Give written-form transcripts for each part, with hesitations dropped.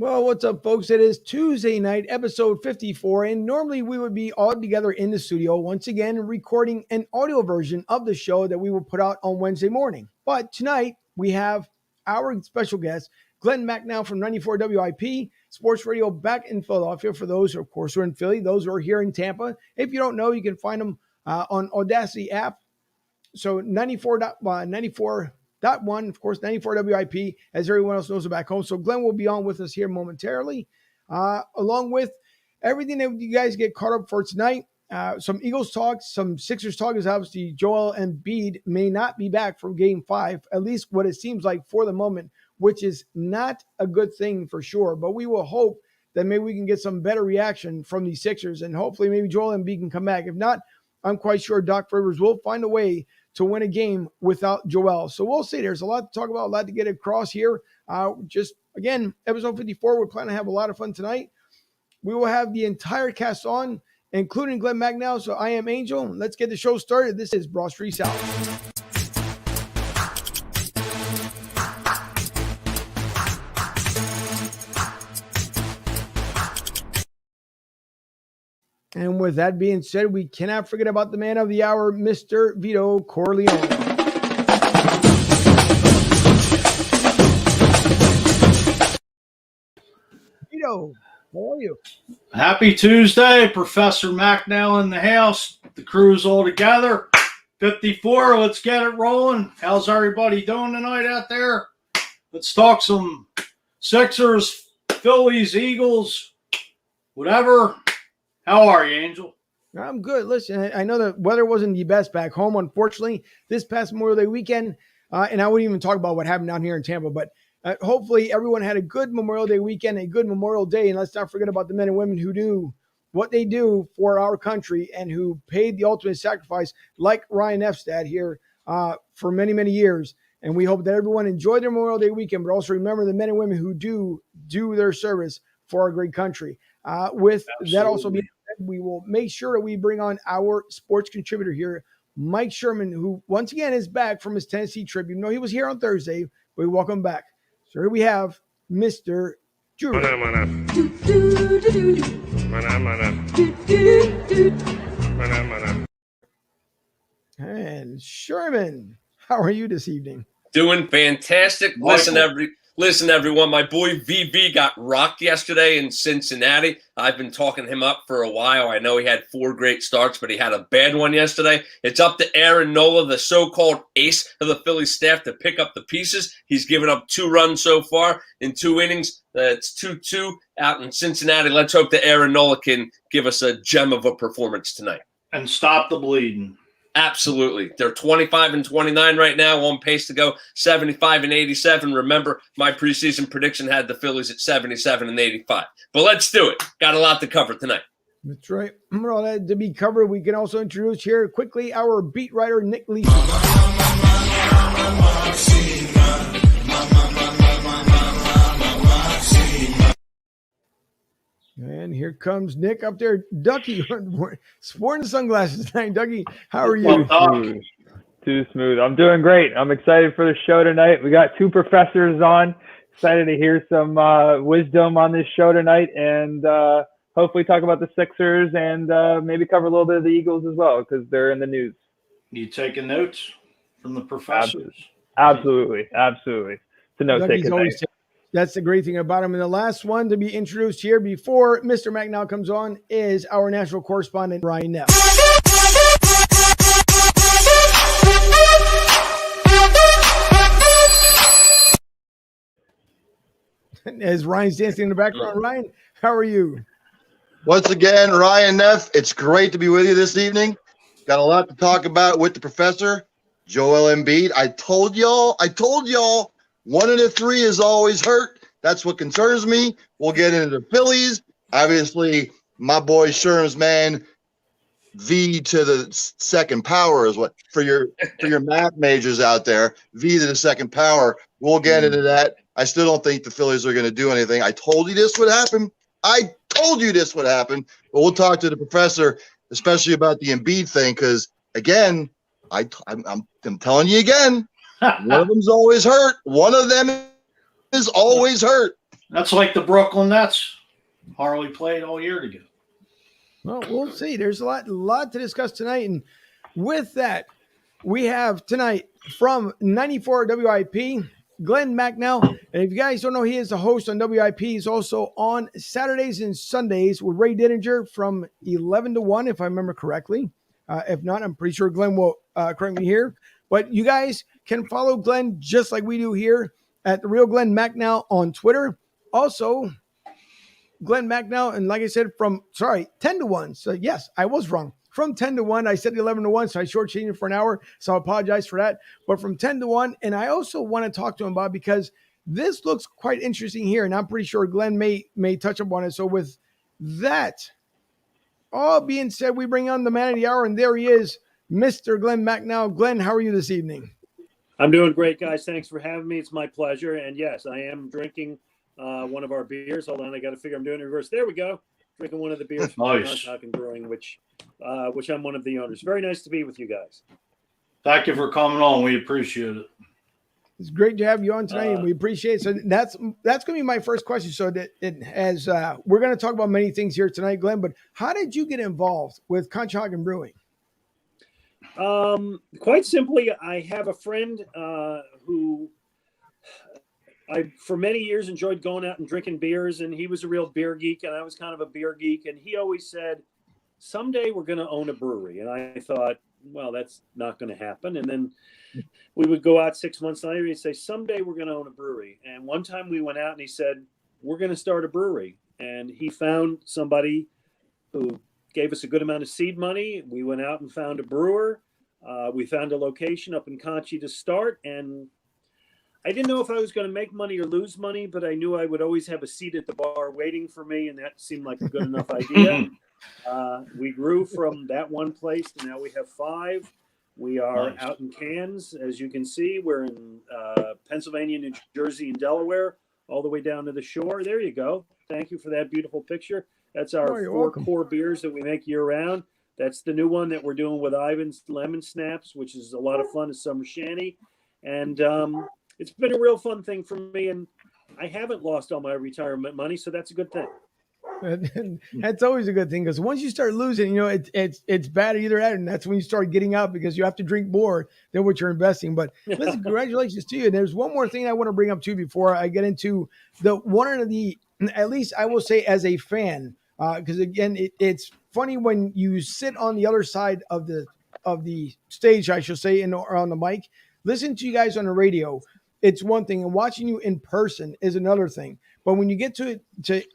Well, what's up, folks? It is Tuesday night, episode 54, and normally we would be all together in the studio once again recording an audio version of the show that we will put out on Wednesday morning. But tonight we have our special guest, Glen Macnow from 94 WIP Sports Radio back in Philadelphia. For those, of course, who are in Philly, those who are here in Tampa. If you don't know, you can find them on Audacity app. So 94.1, of course, 94 WIP, as everyone else knows back home. So Glenn will be on with us here momentarily, along with everything that you guys get caught up for tonight. Some Eagles talk, some Sixers talk, is obviously Joel Embiid may not be back for Game 5, at least what it seems like for the moment, which is not a good thing for sure. But we will hope that maybe we can get some better reaction from these Sixers, and hopefully maybe Joel Embiid can come back. If not, I'm quite sure Doc Rivers will find a way to win a game without Joel. So we'll see. There's a lot to talk about, a lot to get across here. Just, again, episode 54, we're planning to have a lot of fun tonight. We will have the entire cast on, including Glen Macnow. So I am Angel. Let's get the show started. This is Broad Street South. And with that being said, we cannot forget about the man of the hour, Mr. Vito Corleone. Vito, how are you? Happy Tuesday, Professor Macnow in the house. The crew's all together. 54, let's get it rolling. How's everybody doing tonight out there? Let's talk some Sixers, Phillies, Eagles, whatever. How are you, Angel? I'm good. Listen, I know the weather wasn't the best back home, unfortunately, this past Memorial Day weekend. And I wouldn't even talk about what happened down here in Tampa, but hopefully everyone had a good Memorial Day weekend, a good Memorial Day. And let's not forget about the men and women who do what they do for our country and who paid the ultimate sacrifice, like Ryan Efstad here for many, many years. And we hope that everyone enjoyed their Memorial Day weekend, but also remember the men and women who do their service for our great country. With Absolutely. That also being said, we will make sure that we bring on our sports contributor here, Mike Sherman, who once again is back from his Tennessee trip. Even though he was here on Thursday, but we welcome him back. So here we have Mr. Drew. And Sherman, how are you this evening? Doing fantastic. Listen, everyone, my boy VV got rocked yesterday in Cincinnati. I've been talking him up for a while. I know he had 4 great starts, but he had a bad one yesterday. It's up to Aaron Nola, the so-called ace of the Phillies staff, to pick up the pieces. He's given up 2 runs so far in 2 innings. It's 2-2 out in Cincinnati. Let's hope that Aaron Nola can give us a gem of a performance tonight. And stop the bleeding. Absolutely. They're 25-29 right now, on pace to go 75-87. Remember, my preseason prediction had the Phillies at 77-85. But let's do it. Got a lot to cover tonight. That's right. More all that to be covered. We can also introduce here quickly our beat writer, Nick Lee. And here comes Nick up there. Ducky, sporting sunglasses tonight. Ducky, how are you? Too smooth. I'm doing great. I'm excited for the show tonight. We got 2 professors on. Excited to hear some wisdom on this show tonight, and hopefully talk about the Sixers and maybe cover a little bit of the Eagles as well, because they're in the news. You taking notes from the professors? Absolutely. It's a note-taking night. That's the great thing about him. And the last one to be introduced here before Mr. Macnow comes on is our national correspondent, Ryan Neff. As Ryan's dancing in the background, Ryan, how are you? Once again, Ryan Neff, it's great to be with you this evening. Got a lot to talk about with the professor, Joel Embiid. I told y'all, 1 of the 3 is always hurt. That's what concerns me. We'll get into the Phillies. Obviously, my boy Sherm's man, V to the second power is what for your math majors out there. V to the second power. We'll get into that. I still don't think the Phillies are going to do anything. I told you this would happen. But we'll talk to the professor, especially about the Embiid thing, because again, I'm telling you again. One of them's always hurt. One of them is always hurt. That's like the Brooklyn Nets. Harley played all year together. Well, we'll see. There's a lot to discuss tonight. And with that, we have tonight from 94 WIP, Glen Macnow. And if you guys don't know, he is the host on WIP. He's also on Saturdays and Sundays with Ray Denninger from 11 to 1, if I remember correctly. If not, I'm pretty sure Glenn will correct me here. But you guys can follow Glenn just like we do here at the Real Glen Macnow on Twitter. Also, Glen Macnow, and like I said, 10 to 1. So, yes, I was wrong. From 10 to 1, I said 11 to 1, so I shortchanged it for an hour. So I apologize for that. But from 10 to 1, and I also want to talk to him about, because this looks quite interesting here, and I'm pretty sure Glenn may touch upon it. So with that all being said, we bring on the man of the hour, and there he is, Mr. Glen Macnow. Glenn, how are you this evening? I'm doing great, guys. Thanks for having me. It's my pleasure. And yes, I am drinking one of our beers. Hold on, I got to figure I'm doing it in reverse. There we go. Drinking one of the beers from Conshohocken Brewing, which I'm one of the owners. Very nice to be with you guys. Thank you for coming on. We appreciate it. It's great to have you on tonight, and we appreciate it. So that's going to be my first question. So that it has, we're going to talk about many things here tonight, Glenn. But how did you get involved with Conshohocken Brewing? Quite simply, I have a friend who I, for many years, enjoyed going out and drinking beers, and he was a real beer geek, and I was kind of a beer geek, and he always said, someday we're going to own a brewery. And I thought, well, that's not going to happen. And then we would go out 6 months later, and he'd say, someday we're going to own a brewery. And one time we went out and he said, we're going to start a brewery. And he found somebody who gave us a good amount of seed money. We went out and found a brewer. We found a location up in Conchi to start. And I didn't know if I was going to make money or lose money, but I knew I would always have a seat at the bar waiting for me. And that seemed like a good enough idea. We grew from that one place to now we have 5. We are out in cans. As you can see, we're in Pennsylvania, New Jersey, and Delaware, all the way down to the shore. There you go. Thank you for that beautiful picture. That's our 4 welcome. core beers that we make year round. That's the new one that we're doing with Ivan's Lemon Snaps, which is a lot of fun, a summer shanty. And it's been a real fun thing for me. And I haven't lost all my retirement money, so that's a good thing. That's always a good thing, because once you start losing, you know, it's bad either end, and that's when you start getting out, because you have to drink more than what you're investing. But listen, congratulations to you. And there's one more thing I want to bring up too before I get into one of the, at least I will say as a fan, because again, it's funny when you sit on the other side of the stage, I should say, or on the mic, listen to you guys on the radio. It's one thing, and watching you in person is another thing. But when you get to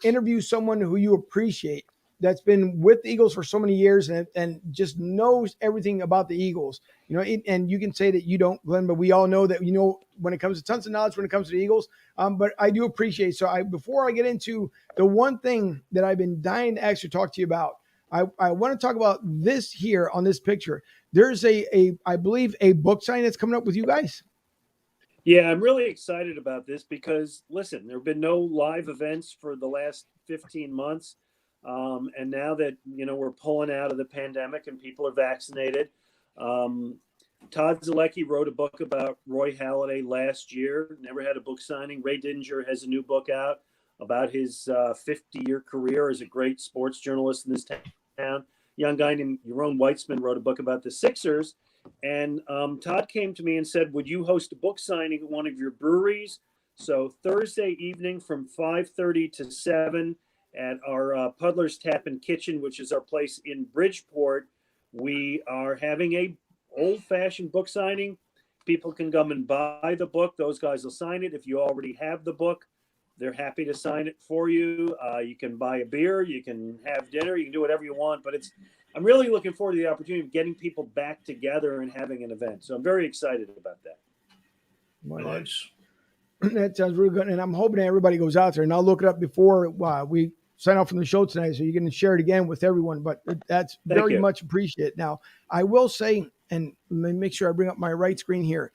interview someone who you appreciate, that's been with the Eagles for so many years and just knows everything about the Eagles, you know, and you can say that you don't, Glenn, but we all know that, you know, when it comes to tons of knowledge, when it comes to the Eagles. But I do appreciate. So before I get into the one thing that I've been dying to actually talk to you about, I want to talk about this here on this picture. There's I believe a book signing that's coming up with you guys. Yeah, I'm really excited about this because, listen, there have been no live events for the last 15 months. And now that, you know, we're pulling out of the pandemic and people are vaccinated, Todd Zalecki wrote a book about Roy Halladay last year, never had a book signing. Ray Denninger has a new book out about his 50-year career as a great sports journalist in this town. Young guy named Yaron Weitzman wrote a book about the Sixers. And Todd came to me and said, would you host a book signing at one of your breweries? So Thursday evening from 5:30 to 7 at our Puddler's Tap and Kitchen, which is our place in Bridgeport, we are having a old-fashioned book signing. People can come and buy the book. Those guys will sign it. If you already have the book, they're happy to sign it for you. You can buy a beer. You can have dinner. You can do whatever you want. But I'm really looking forward to the opportunity of getting people back together and having an event. So I'm very excited about that. Nice. That sounds really good. And I'm hoping that everybody goes out there. And I'll look it up before we sign off from the show tonight, so you can share it again with everyone. But that's very much appreciated. Now, I will say, and let me make sure I bring up my right screen here.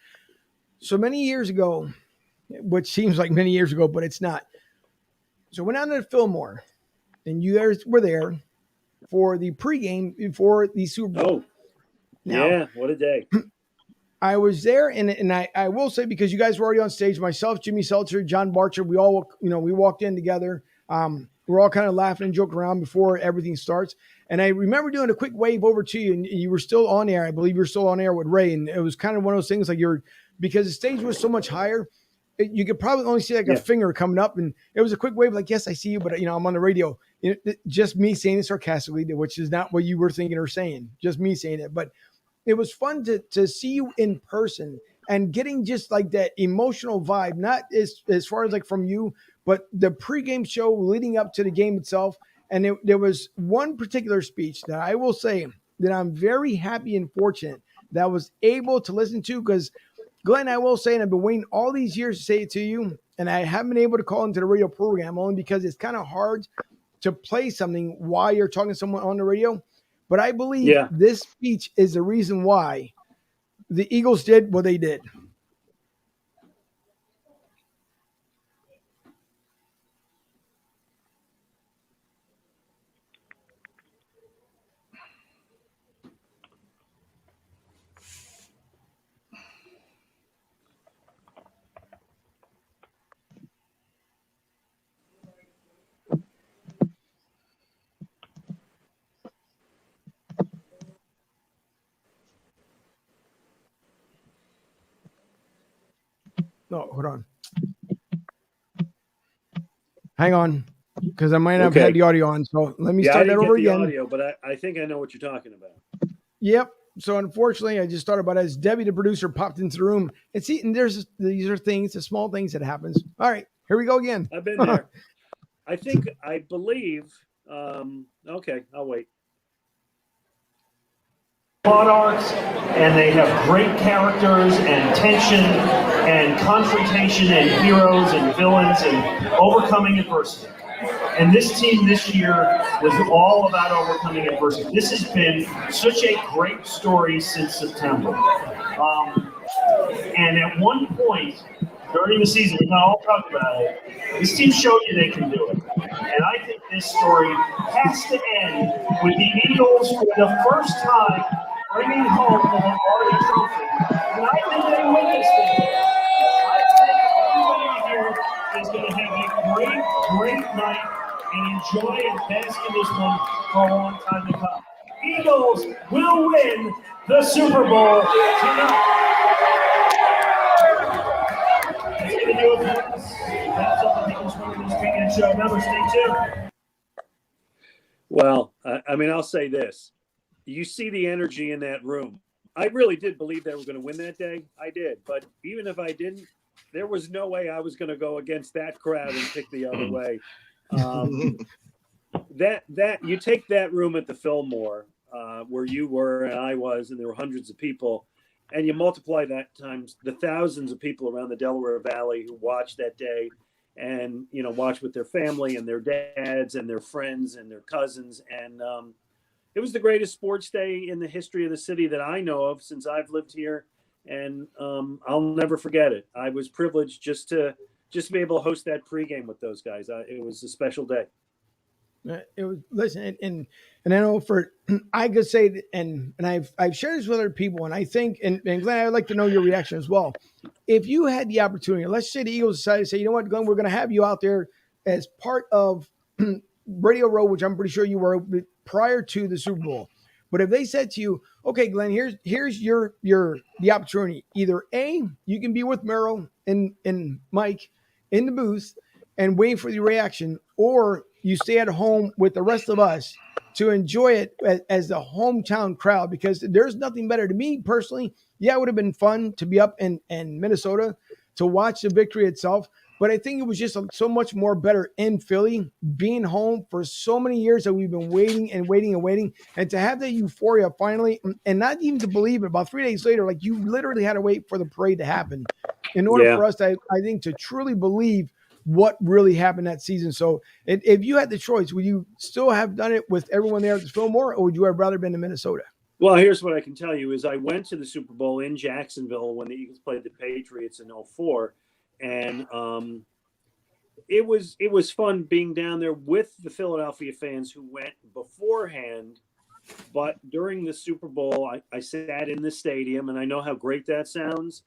So many years ago, which seems like many years ago, but it's not. So I went out to Fillmore, and you guys were there for the pregame before the Super Bowl. Oh, now, yeah, what a day. I was there, and I will say, because you guys were already on stage, myself, Jimmy Seltzer, John Barcher, we all, we walked in together. We're all kind of laughing and joking around before everything starts. And I remember doing a quick wave over to you, and you were still on air. I believe you were still on air with Ray, and it was kind of one of those things like because the stage was so much higher, you could probably only see like a finger coming up, and it was a quick wave, like, yes, I see you, but I'm on the radio. Just me saying it sarcastically, which is not what you were thinking or saying, just me saying it. But it was fun to see you in person and getting just like that emotional vibe, not as far as like from you, but the pregame show leading up to the game itself. And there was one particular speech that I will say that I'm very happy and fortunate that I was able to listen to, because Glenn, I will say, and I've been waiting all these years to say it to you, and I haven't been able to call into the radio program only because it's kind of hard to play something while you're talking to someone on the radio. But I believe this speech is the reason why the Eagles did what they did. No, hold on. Hang on, because I might not have had the audio on. So let me start that over again. Audio, but I think I know what you're talking about. Yep. So unfortunately, I just thought about it as Debbie, the producer, popped into the room. And see, and these are things, the small things that happens. All right, here we go again. I've been there. I believe. Okay, I'll wait. Plot arcs, and they have great characters and tension and confrontation and heroes and villains and overcoming adversity. And this team this year was all about overcoming adversity. This has been such a great story since September. And at one point during the season, we've not all talked about it, this team showed you they can do it. And I think this story has to end with the Eagles for the first time bringing home the Lombardi Trophy. And I think they win this thing. I think everybody here is going to have a great, great night and enjoy and bask in this one for a long time to come. Eagles will win the Super Bowl tonight. That's going to do it for us. That's all the Eagles winning this weekend show. Remember, stay tuned. Well, I mean, I'll say this. You see the energy in that room. I really did believe they were going to win that day. I did. But even if I didn't, there was no way I was going to go against that crowd and pick the other way. That you take that room at the Fillmore, where you were and I was, and there were hundreds of people, and you multiply that times the thousands of people around the Delaware Valley who watched that day and, watched with their family and their dads and their friends and their cousins. And it was the greatest sports day in the history of the city that I know of since I've lived here. And I'll never forget it. I was privileged just to be able to host that pregame with those guys. It was a special day. It was, listen, and I know I could say, and I've shared this with other people, and I think, and Glenn, I'd like to know your reaction as well. If you had the opportunity, let's say the Eagles decided to say, you know what, Glenn, we're going to have you out there as part of Radio Row, which I'm pretty sure you were prior to the Super Bowl. But if they said to you, okay, Glenn, here's the opportunity. Either A, you can be with Merrill and Mike in the booth and waiting for the reaction, or you stay at home with the rest of us to enjoy it as the hometown crowd, because there's nothing better to me personally. Yeah, it would have been fun to be up in Minnesota to watch the victory itself. But I think it was just so much more better in Philly, being home for so many years that we've been waiting and waiting and waiting. And to have that euphoria finally, and not even to believe it, about 3 days later, like you literally had to wait for the parade to happen in order for us to, I think, to truly believe what really happened that season. So if you had the choice, would you still have done it with everyone there at the Fillmore, or would you have rather been in Minnesota? Well, here's what I can tell you is I went to the Super Bowl in Jacksonville when the Eagles played the Patriots in 2004. And it was fun being down there with the Philadelphia fans who went beforehand But during the Super Bowl, I sat in the stadium, and I know how great that sounds.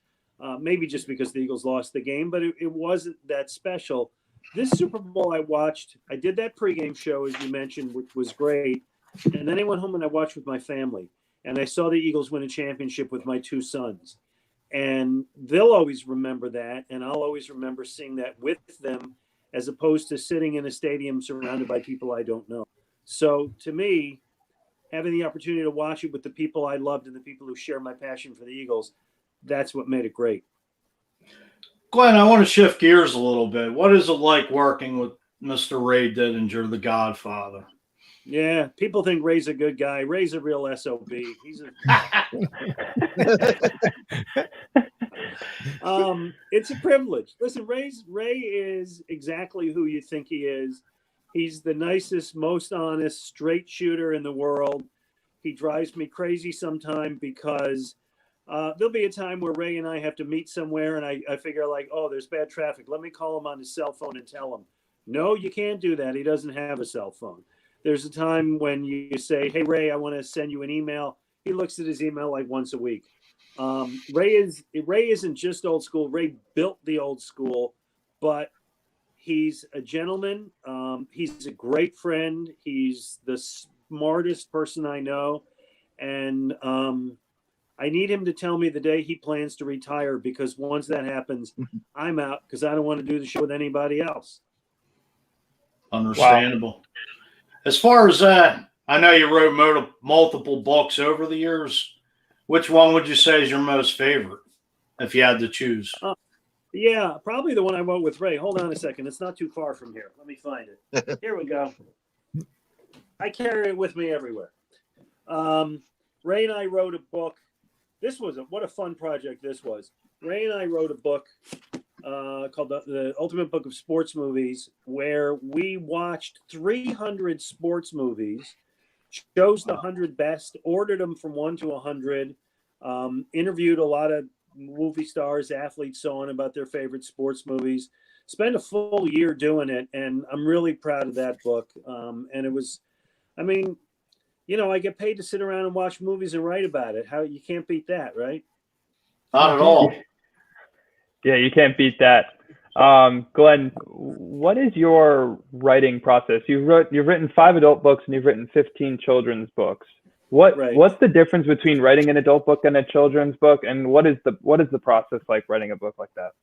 Maybe just because the Eagles lost the game, but it wasn't that special. This Super Bowl I watched, I did that pregame show, as you mentioned, which was great. And then I went home and I watched with my family. And I saw the Eagles win a championship with my two sons. And they'll always remember that. And I'll always remember seeing that with them, as opposed to sitting in a stadium surrounded by people I don't know. So to me, having the opportunity to watch it with the people I loved and the people who share my passion for the Eagles, that's what made it great. Glenn, I want to shift gears a little bit. What is it like working with Mr. Ray Didinger, the Godfather? Yeah, people think Ray's a good guy. Ray's a real SOB. He's it's a privilege. Listen, Ray is exactly who you think he is. He's the nicest, most honest, straight shooter in the world. He drives me crazy sometimes because there'll be a time where Ray and I have to meet somewhere, and I figure like, oh, there's bad traffic. Let me call him on his cell phone and tell him. No, you can't do that. He doesn't have a cell phone. There's a time when you say, hey, Ray, I want to send you an email. He looks at his email like once a week. Ray isn't just old school. Ray built the old school, but he's a gentleman. He's a great friend. He's the smartest person I know. And I need him to tell me the day he plans to retire, because once that happens, I'm out, because I don't want to do the show with anybody else. Understandable. Wow. As far as that, I know you wrote multiple books over the years. Which one would you say is your most favorite, if you had to choose? Yeah, probably the one I wrote with Ray. Hold on a second. It's not too far from here. Let me find it. Here we go. I carry it with me everywhere. Ray and I wrote a book. What a fun project this was. Ray and I wrote a book called the Ultimate Book of Sports Movies, where we watched 300 sports movies, chose the 100 best, ordered them from 1 to 100, interviewed a lot of movie stars, athletes, so on, about their favorite sports movies. Spent a full year doing it, and I'm really proud of that book. And it was, I mean, I get paid to sit around and watch movies and write about it. You can't beat that, right? Not at all. Yeah, you can't beat that. Glenn, what is your writing process? You've written 5 adult books and you've written 15 children's books. What's the difference between writing an adult book and a children's book, and what is the process like writing a book like that?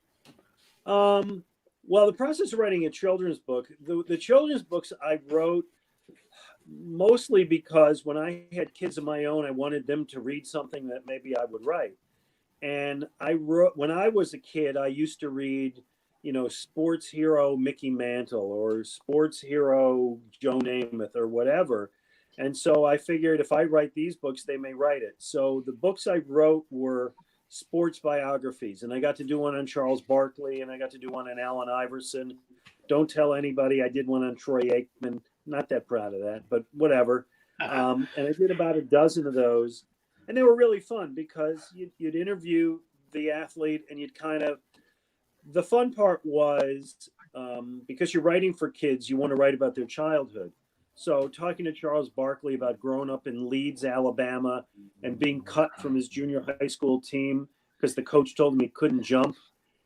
Well, the process of writing a children's book, the children's books I wrote mostly because when I had kids of my own, I wanted them to read something that maybe I would write. And when I was a kid, I used to read, sports hero Mickey Mantle or sports hero Joe Namath or whatever. And so I figured if I write these books, they may write it. So the books I wrote were sports biographies. And I got to do one on Charles Barkley, and I got to do one on Allen Iverson. Don't tell anybody. I did one on Troy Aikman. Not that proud of that, but whatever. And I did about a dozen of those. And they were really fun because you'd interview the athlete, and the fun part was because you're writing for kids, you want to write about their childhood. So talking to Charles Barkley about growing up in Leeds, Alabama, and being cut from his junior high school team because the coach told him he couldn't jump.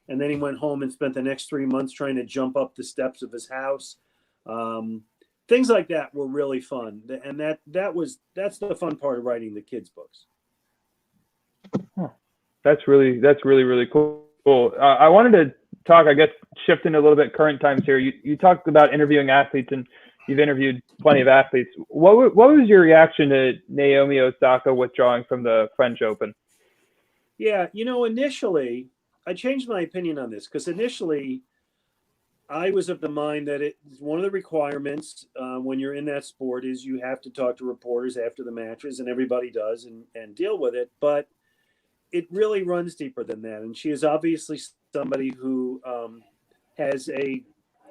And then he went home and spent the next 3 months trying to jump up the steps of his house. Things like that were really fun. And that's the fun part of writing the kids' books. Huh. That's really, really cool. I wanted to talk, I guess, shifting a little bit current times here. You talked about interviewing athletes, and you've interviewed plenty of athletes. What was your reaction to Naomi Osaka withdrawing from the French Open? Yeah, initially, I changed my opinion on this because initially I was of the mind that it's one of the requirements when you're in that sport is you have to talk to reporters after the matches, and everybody does, and deal with it. But it really runs deeper than that. And she is obviously somebody who has a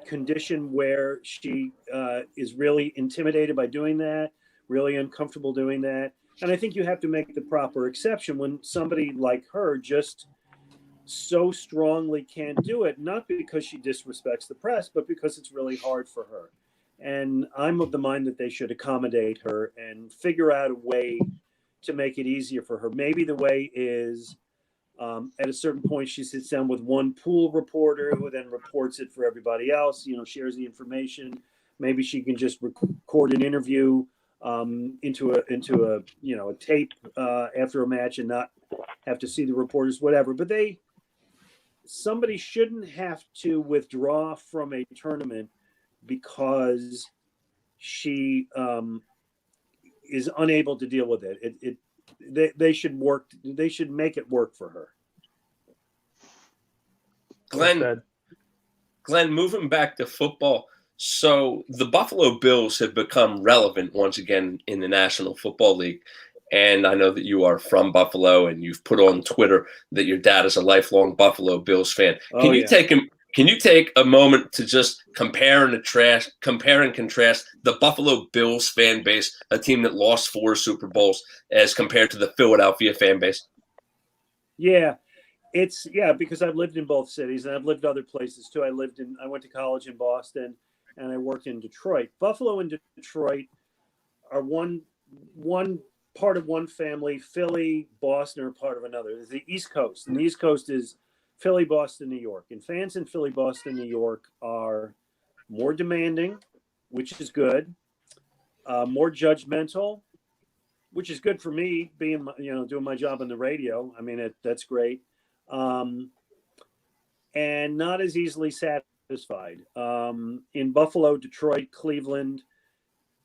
condition where she is really intimidated by doing that, really uncomfortable doing that. And I think you have to make the proper exception when somebody like her just so strongly can't do it, not because she disrespects the press, but because it's really hard for her. And I'm of the mind that they should accommodate her and figure out a way to make it easier for her. Maybe the way is at a certain point, she sits down with one pool reporter who then reports it for everybody else, shares the information. Maybe she can just record an interview into a tape after a match and not have to see the reporters, whatever. But somebody shouldn't have to withdraw from a tournament because she is unable to deal with it. They should work. They should make it work for her. Glenn, moving back to football. So the Buffalo Bills have become relevant once again in the National Football League. And I know that you are from Buffalo and you've put on Twitter that your dad is a lifelong Buffalo Bills fan. Can you take a moment to just compare and contrast the Buffalo Bills fan base, a team that lost 4 Super Bowls, as compared to the Philadelphia fan base? Yeah, because I've lived in both cities and I've lived other places too. I went to college in Boston and I worked in Detroit. Buffalo and Detroit are one part of one family. Philly, Boston are part of another. There's the East Coast, and the East Coast is Philly, Boston, New York. And fans in Philly, Boston, New York are more demanding, which is good. More judgmental, which is good for me being, doing my job on the radio. I mean, that's great. And not as easily satisfied. In Buffalo, Detroit, Cleveland,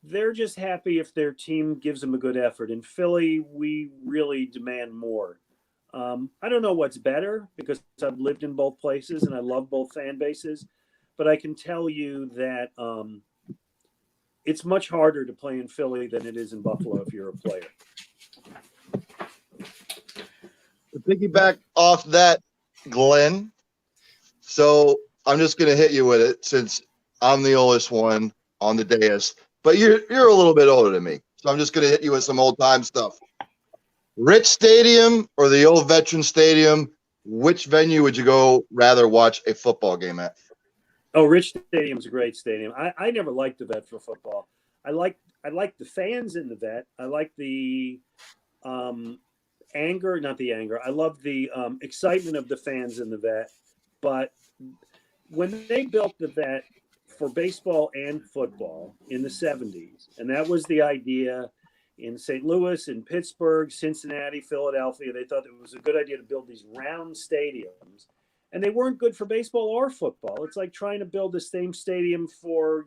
they're just happy if their team gives them a good effort. In Philly, we really demand more. I don't know what's better because I've lived in both places and I love both fan bases, but I can tell you that it's much harder to play in Philly than it is in Buffalo if you're a player. To piggyback off that, Glenn, so I'm just going to hit you with it since I'm the oldest one on the dais, but you're a little bit older than me, so I'm just going to hit you with some old-time stuff. Rich Stadium or the old Veteran Stadium, which venue would you go rather watch a football game at? Oh, Rich Stadium's a great stadium. I never liked the Vet for football. I like the fans in the Vet. I like the anger, not the anger. I love the excitement of the fans in the Vet. But when they built the Vet for baseball and football in the 70s, and that was the idea in St. Louis, in Pittsburgh, Cincinnati, Philadelphia, they thought it was a good idea to build these round stadiums. And they weren't good for baseball or football. It's like trying to build the same stadium for,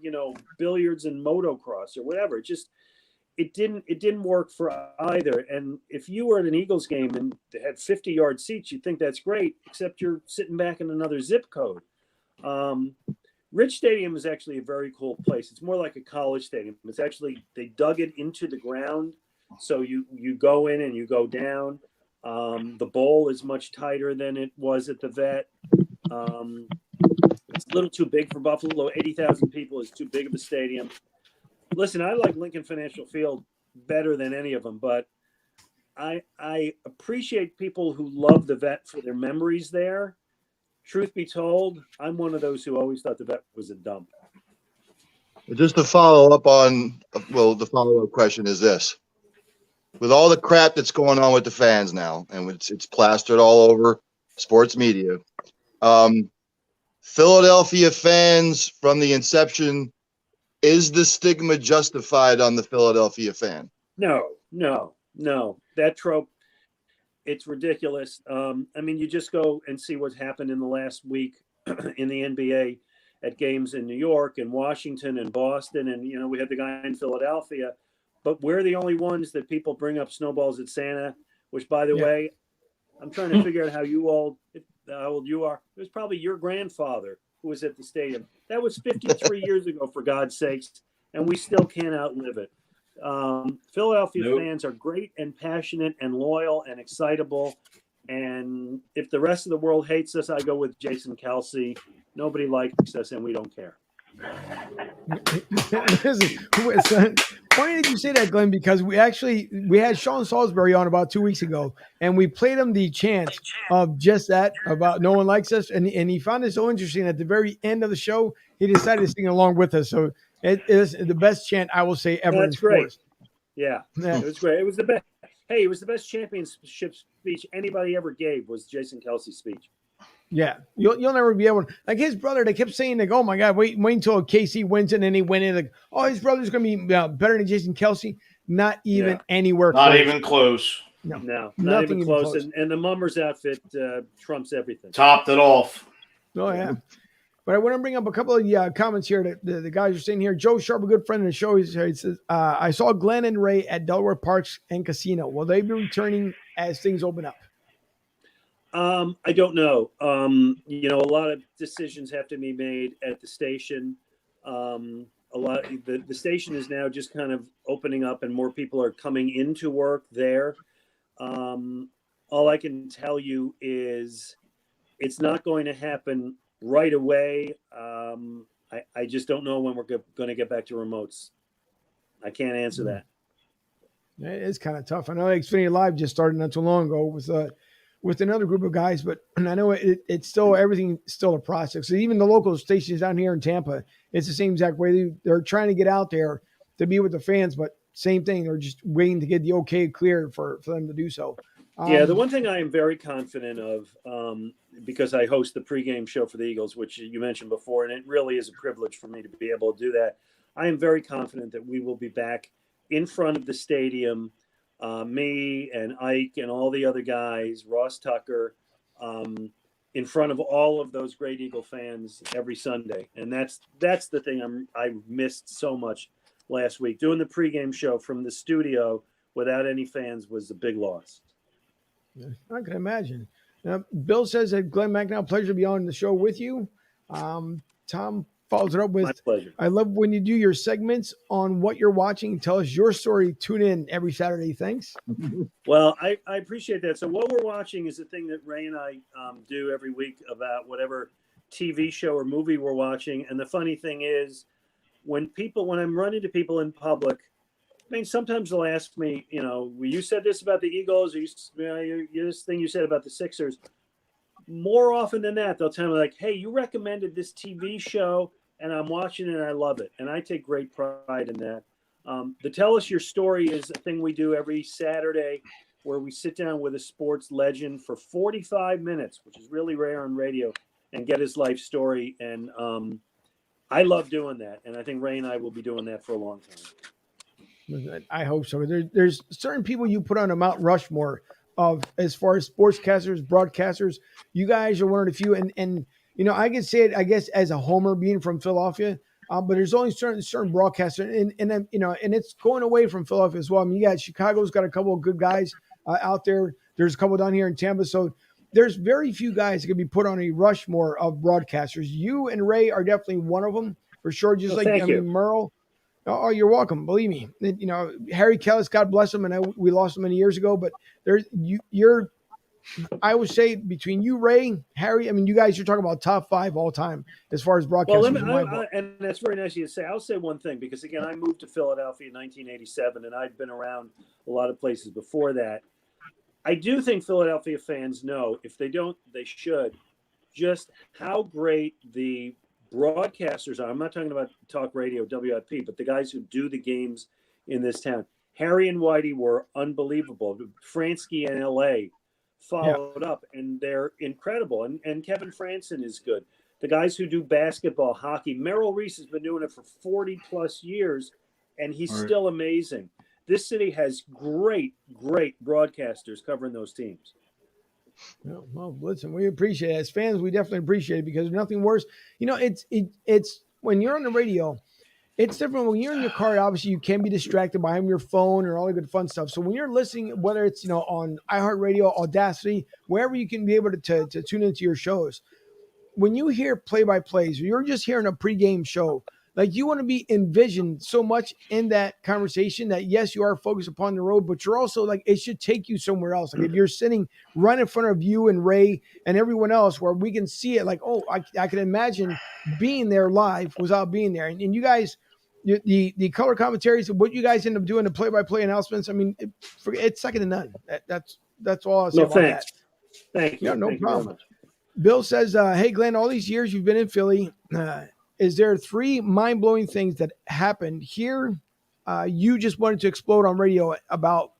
billiards and motocross or whatever. It didn't work for either. And if you were at an Eagles game and they had 50-yard seats, you'd think that's great, except you're sitting back in another zip code. Rich Stadium is actually a very cool place. It's more like a college stadium. It's actually, they dug it into the ground. So you go in and you go down. The bowl is much tighter than it was at the Vet. It's a little too big for Buffalo. 80,000 people is too big of a stadium. Listen, I like Lincoln Financial Field better than any of them, but I appreciate people who love the Vet for their memories there. Truth be told, I'm one of those who always thought the Vet was a dump. Just to follow up on, the follow-up question is this. With all the crap that's going on with the fans now, and it's plastered all over sports media, Philadelphia fans from the inception, is the stigma justified on the Philadelphia fan? No. That trope, it's ridiculous. You just go and see what's happened in the last week in the NBA at games in New York and Washington and Boston. And, we had the guy in Philadelphia. But we're the only ones that people bring up snowballs at Santa, which, by the way, I'm trying to figure out how old you are. It was probably your grandfather who was at the stadium. That was 53 years ago, for God's sakes, and we still can't outlive it. Philadelphia fans are great and passionate and loyal and excitable. And if the rest of the world hates us, I go with Jason Kelsey. Nobody likes us, and we don't care. Listen, funny that you say that, Glenn, because we had Sean Salisbury on about 2 weeks ago, and we played him the chant of just that, about no one likes us, and he found it so interesting. At the very end of the show, he decided to sing along with us. So It is the best chant I will say ever in That's great. sports. Yeah, Yeah. it was great. It was the best. Hey, it was the best championship speech anybody ever gave. Was Jason Kelsey's speech. Yeah, you'll never be able to, like his brother. They kept saying like, "Oh my God, wait until KC wins it," and then he went in like, "Oh, his brother's going to be better than Jason Kelsey." Not even anywhere. Not close. even close. No, not nothing even close. And the Mummers outfit trumps everything. Topped it off. Oh yeah. But I want to bring up a couple of comments here that the guys are saying here. Joe Sharp, a good friend of the show, he says, I saw Glenn and Ray at Delaware Parks and Casino. Will they be returning as things open up? I don't know. You know, a lot of decisions have to be made at the station. The station is now just kind of opening up and more people are coming into work there. All I can tell you is it's not going to happen right away. I just don't know when we're going to get back to remotes. I can't answer that. It is kind of tough. I know Xfinity Live just started not too long ago with another group of guys, but I know it's still everything still a process. So even the local stations down here in Tampa, it's the same exact way. They're trying to get out there to be with the fans, but same thing. They're just waiting to get the okay cleared for them to do so. Yeah, the one thing I am very confident of, because I host the pregame show for the Eagles, which you mentioned before, and it really is a privilege for me to be able to do that. I am very confident that we will be back in front of the stadium, me and Ike and all the other guys, Ross Tucker, in front of all of those great Eagle fans every Sunday. And that's the thing I missed so much last week. Doing the pregame show from the studio without any fans was a big loss. I can imagine. Bill says that Glen Macnow, pleasure to be on the show with you. Tom follows it up with, my pleasure. I love when you do your segments on what you're watching. Tell us your story. Tune in every Saturday. Thanks. Well, I appreciate that. So what we're watching is the thing that Ray and I do every week about whatever TV show or movie we're watching. And the funny thing is when I'm running to people in public, I mean, sometimes they'll ask me, you said this about the Eagles, or this thing you said about the Sixers. More often than that, they'll tell me like, hey, you recommended this TV show and I'm watching it and I love it. And I take great pride in that. The Tell Us Your Story is a thing we do every Saturday where we sit down with a sports legend for 45 minutes, which is really rare on radio, and get his life story. And I love doing that. And I think Ray and I will be doing that for a long time. I hope so. There's certain people you put on a Mount Rushmore of as far as sportscasters, broadcasters. You guys are one of the few, and I can say it, I guess, as a homer being from Philadelphia. But there's only certain broadcasters, and then and it's going away from Philadelphia as well. I mean, you got Chicago's got a couple of good guys out there. There's a couple down here in Tampa, so there's very few guys that can be put on a Rushmore of broadcasters. You and Ray are definitely one of them for sure. Just Merle. Oh, you're welcome. Believe me. Harry Kellis, God bless him, and we lost him many years ago. But I would say between you, Ray, Harry. I mean, you guys, you're talking about top 5 all time as far as broadcasters. Well, and that's very nice of you to say. I'll say one thing because again, I moved to Philadelphia in 1987, and I'd been around a lot of places before that. I do think Philadelphia fans know, if they don't, they should, just how great the broadcasters are. I'm not talking about talk radio, WIP, but the guys who do the games in this town. Harry and Whitey were unbelievable. Fransky in LA followed up, and they're incredible. And Kevin Franson is good. The guys who do basketball, hockey. Merrill Reese has been doing it for 40 plus years, and he's still amazing. This city has great, great broadcasters covering those teams. Well, listen, we appreciate it. As fans, we definitely appreciate it because there's nothing worse. It's when you're on the radio, it's different. When you're in your car, obviously you can be distracted by your phone or all the good fun stuff. So when you're listening, whether it's on iHeartRadio, Audacity, wherever you can be able to tune into your shows, when you hear play-by-plays, or you're just hearing a pregame show, like you want to be envisioned so much in that conversation that yes, you are focused upon the road, but you're also like, it should take you somewhere else. Like if you're sitting right in front of you and Ray and everyone else where we can see it, like, oh, I can imagine being there live without being there. And you guys, the color commentaries, what you guys end up doing, the play-by-play announcements, I mean, it's second to none. That's all I'll say about that. Thank you. Yeah, no problem. Bill says, hey, Glenn, all these years you've been in Philly, is there 3 mind-blowing things that happened here you just wanted to explode on radio about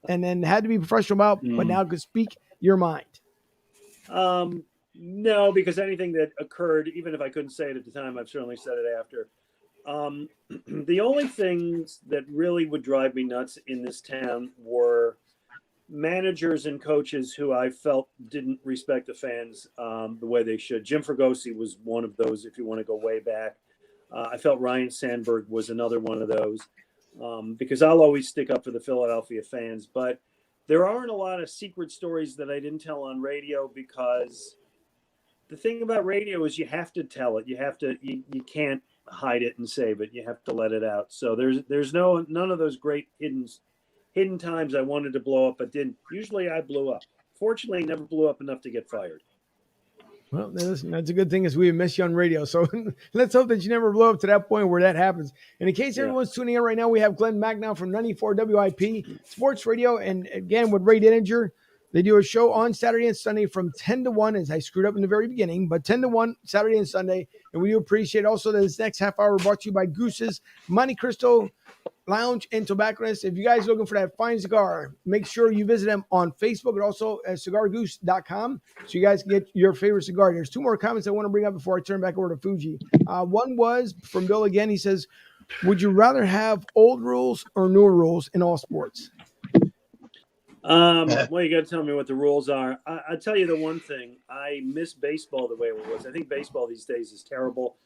and then had to be professional about, but now could speak your mind? No, because anything that occurred, even if I couldn't say it at the time, I've certainly said it after. The only things that really would drive me nuts in this town were managers and coaches who I felt didn't respect the fans the way they should. Jim Fregosi was one of those, if you want to go way back. I felt Ryan Sandberg was another one of those because I'll always stick up for the Philadelphia fans. But there aren't a lot of secret stories that I didn't tell on radio because the thing about radio is you have to tell it. You have to. You can't hide it and save it. You have to let it out. So there's none of those great hidden times I wanted to blow up but didn't. Usually I blew up. Fortunately, I never blew up enough to get fired. Well, that's a good thing is we miss you on radio. So let's hope that you never blow up to that point where that happens. And in case everyone's tuning in right now, we have Glen Macnow from 94 WIP Sports Radio. And again, with Ray Denninger, they do a show on Saturday and Sunday from 10 to 1, as I screwed up in the very beginning, but 10 to 1 Saturday and Sunday. And we do appreciate also that this next half hour brought to you by Goose's Monte Cristo Lounge and Tobacconist. If you guys are looking for that fine cigar, make sure you visit them on Facebook and also at cigargoose.com so you guys can get your favorite cigar. There's 2 more comments I want to bring up before I turn back over to Fuji. One was from Bill again. He says, would you rather have old rules or newer rules in all sports? Well, you got to tell me what the rules are. I'll tell you the one thing. I miss baseball the way it was. I think baseball these days is terrible.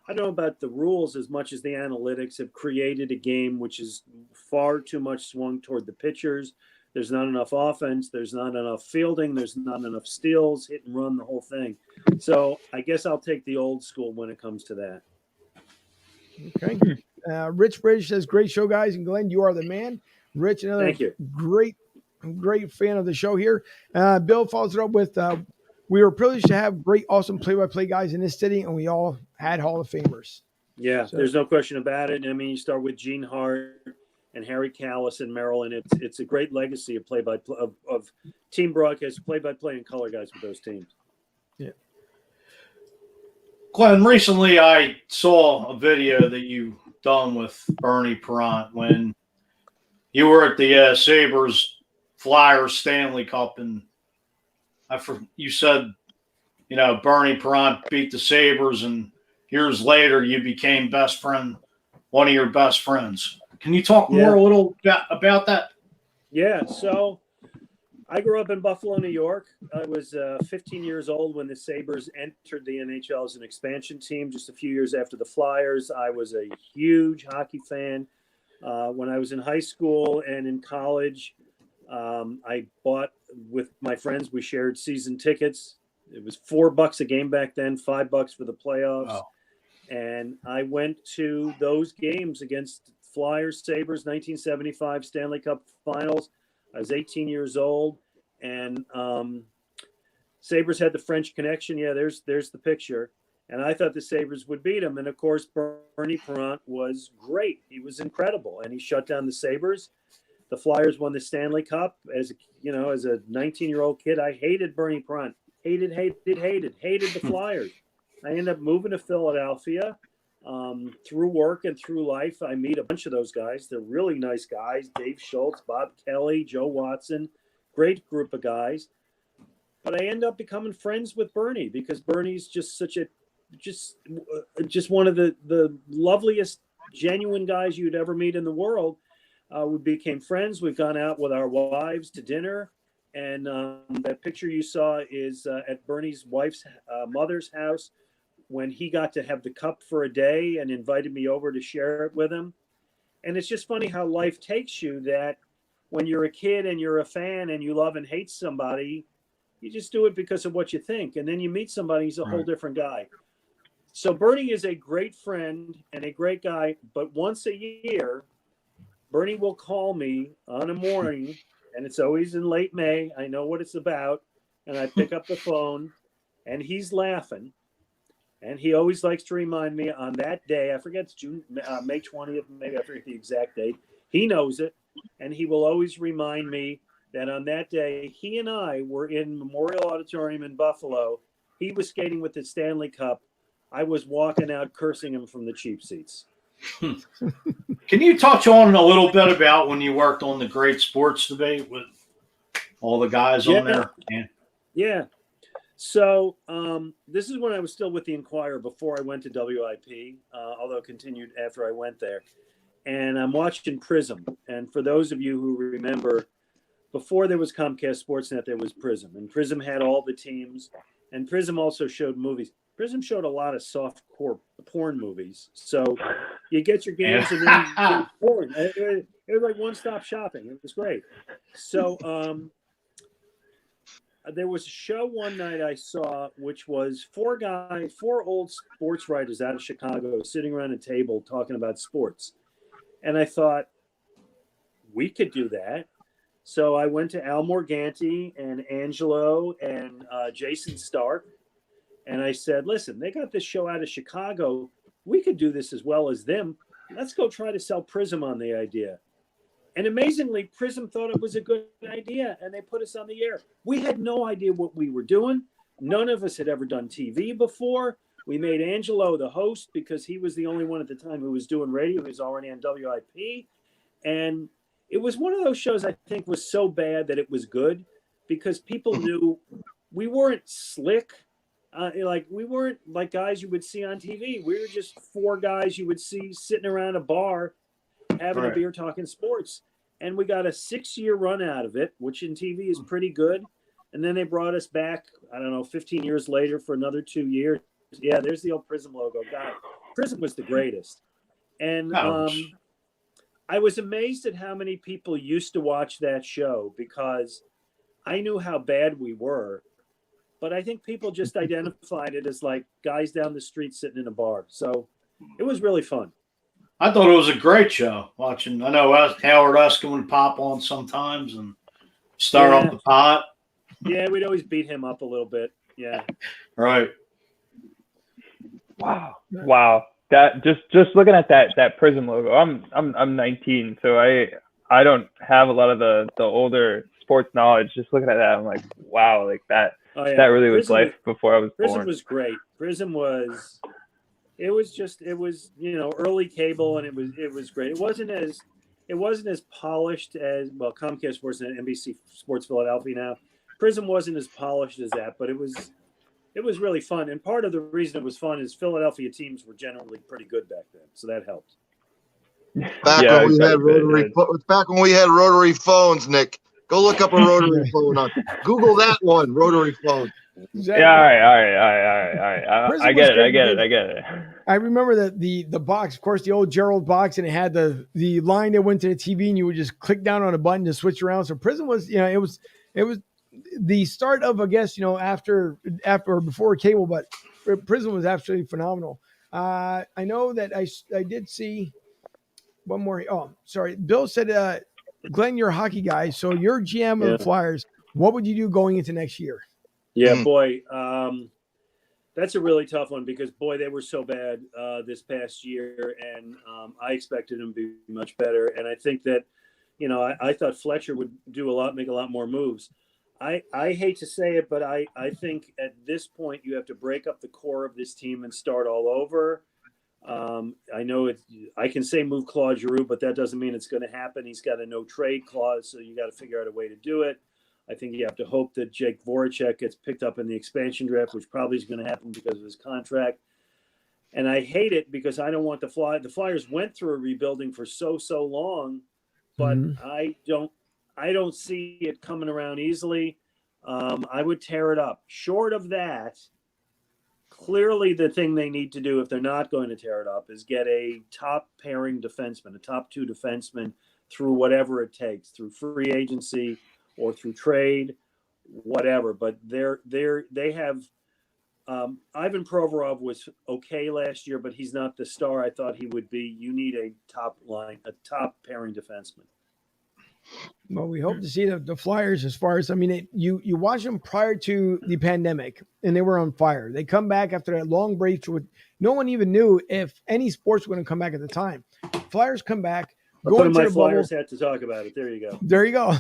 I don't know about the rules as much as the analytics have created a game which is far too much swung toward the pitchers. There's not enough offense. There's not enough fielding. There's not enough steals, hit and run, the whole thing. So I guess I'll take the old school when it comes to that. Okay. Rich Bridge says, great show, guys. And Glenn, you are the man. Rich, another Thank you. great fan of the show here. Bill follows it up with, we were privileged to have great, awesome play-by-play guys in this city, and we all had Hall of Famers. Yeah, so there's no question about it. I mean, you start with Gene Hart and Harry Callis and Merrill, and it's a great legacy of play-by-play of team broadcasts, play-by-play, and color guys with those teams. Yeah. Glenn, recently I saw a video that you done with Bernie Perrant when you were at the Sabres Flyers Stanley Cup, and you said, Bernie Perrant beat the Sabres, and years later you became one of your best friends. Can you talk more a little about that? Yeah, so I grew up in Buffalo, New York. I was 15 years old when the Sabres entered the NHL as an expansion team just a few years after the Flyers. I was a huge hockey fan. When I was in high school and in college, I bought with my friends. We shared season tickets. It was $4 a game back then, $5 for the playoffs. Wow. And I went to those games against Flyers, Sabres, 1975 Stanley Cup Finals. I was 18 years old, and Sabres had the French connection. Yeah, there's the picture. And I thought the Sabres would beat them. And, of course, Bernie Perrant was great. He was incredible, and he shut down the Sabres. The Flyers won the Stanley Cup. As a 19-year-old kid, I hated Bernie Perrant. Hated the Flyers. I ended up moving to Philadelphia. Through work and through life, I meet a bunch of those guys. They're really nice guys. Dave Schultz, Bob Kelly, Joe Watson, great group of guys. But I end up becoming friends with Bernie because Bernie's just just one of the loveliest, genuine guys you'd ever meet in the world. We became friends. We've gone out with our wives to dinner. And that picture you saw is at Bernie's wife's mother's house when he got to have the cup for a day and invited me over to share it with him. And it's just funny how life takes you, that when you're a kid and you're a fan and you love and hate somebody, you just do it because of what you think. And then you meet somebody, he's a whole different guy. So Bernie is a great friend and a great guy, but once a year, Bernie will call me on a morning, and it's always in late May. I know what it's about. And I pick up the phone, and he's laughing. And he always likes to remind me on that day, I forget, it's May 20th, maybe I forget the exact date. He knows it. And he will always remind me that on that day, he and I were in Memorial Auditorium in Buffalo. He was skating with the Stanley Cup. I was walking out cursing him from the cheap seats. Can you touch on a little bit about when you worked on the Great Sports Debate with all the guys on there? Yeah. So this is when I was still with the Inquirer before I went to WIP, although it continued after I went there. And I'm watching Prism. And for those of you who remember, before there was Comcast Sportsnet, there was Prism. And Prism had all the teams. And Prism also showed movies. Prism showed a lot of soft-core porn movies. So you get your games and then porn. It was like one-stop shopping. It was great. So there was a show one night I saw, which was four old sports writers out of Chicago sitting around a table talking about sports. And I thought, we could do that. So I went to Al Morganti and Angelo and Jason Stark. And I said, listen, they got this show out of Chicago. We could do this as well as them. Let's go try to sell Prism on the idea. And amazingly, Prism thought it was a good idea, and they put us on the air. We had no idea what we were doing. None of us had ever done TV before. We made Angelo the host because he was the only one at the time who was doing radio. He was already on WIP. And it was one of those shows I think was so bad that it was good because people knew we weren't slick. We weren't like guys you would see on TV. We were just four guys you would see sitting around a bar having a beer talking sports. And we got a 6-year run out of it, which in TV is pretty good. And then they brought us back, 15 years later for another 2 years. Yeah, there's the old Prism logo. God, Prism was the greatest. And I was amazed at how many people used to watch that show because I knew how bad we were. But I think people just identified it as like guys down the street sitting in a bar. So it was really fun. I thought it was a great show watching. I know Howard Uskin would pop on sometimes and stir up the pot. Yeah, we'd always beat him up a little bit. Yeah. Right. Wow. That just looking at that Prism logo. I'm 19, so I don't have a lot of the older sports knowledge. Just looking at that, I'm like, wow, like that. Oh, yeah. That really was life before I was born. Prism was great. Prism was. It was early cable, and it was great. It wasn't as polished as Comcast Sports and NBC Sports Philadelphia now. Prism wasn't as polished as that, but it was really fun. And part of the reason it was fun is Philadelphia teams were generally pretty good back then, so that helped. Back when we had rotary phones, Nick. Go look up a rotary phone on Google that one, rotary phone. Exactly. Yeah, all right. I get it. I remember that the box, of course, the old Gerald box, and it had the line that went to the TV, and you would just click down on a button to switch around. So Prism was, it was the start of, I guess, after or before cable, but Prism was absolutely phenomenal. I know that I did see one more. Oh, sorry. Bill said, Glenn, you're a hockey guy, so you're GM of the Flyers. What would you do going into next year? Yeah, boy, that's a really tough one because, boy, they were so bad this past year, and I expected them to be much better. And I think that, I thought Fletcher would make a lot more moves. I hate to say it, but I think at this point you have to break up the core of this team and start all over. I know I can say move Claude Giroux, but that doesn't mean it's going to happen. He's got a no trade clause, so you got to figure out a way to do it. I think you have to hope that Jake Voracek gets picked up in the expansion draft, which probably is going to happen because of his contract. And I hate it because I don't want the Flyers went through a rebuilding for so long, but I don't see it coming around easily. I would tear it up. Short of that, clearly the thing they need to do if they're not going to tear it up is get a top pairing defenseman, a top two defenseman through whatever it takes, through free agency or through trade, whatever. But they have Ivan Provorov was okay last year, but he's not the star I thought he would be. You need a top pairing defenseman. Well, we hope to see the Flyers as far as, you watch them prior to the pandemic and they were on fire. They come back after that long break. No one even knew if any sports were going to come back at the time. Flyers come back going to my the Flyers bubble. hat to talk about it. There you go. There you go.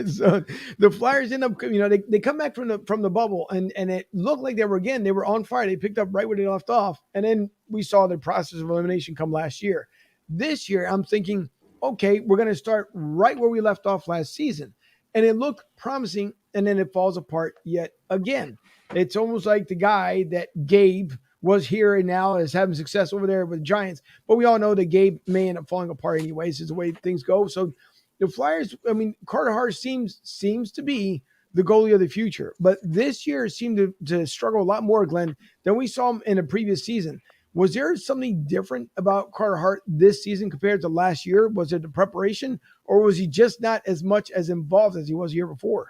So the Flyers end up, they come back from the bubble, and it looked like they were on fire. They picked up right where they left off, and then we saw the process of elimination come last year. This year, I'm thinking, okay, we're going to start right where we left off last season, and it looked promising, and then it falls apart yet again. It's almost like the guy that Gabe was here and now is having success over there with the Giants, but we all know that Gabe may end up falling apart anyways, is the way things go. So the Flyers, Carter Hart seems to be the goalie of the future, but this year seemed to struggle a lot more, Glenn, than we saw him in a previous season. Was there something different about Carter Hart this season compared to last year? Was it the preparation, or was he just not as much as involved as he was the year before?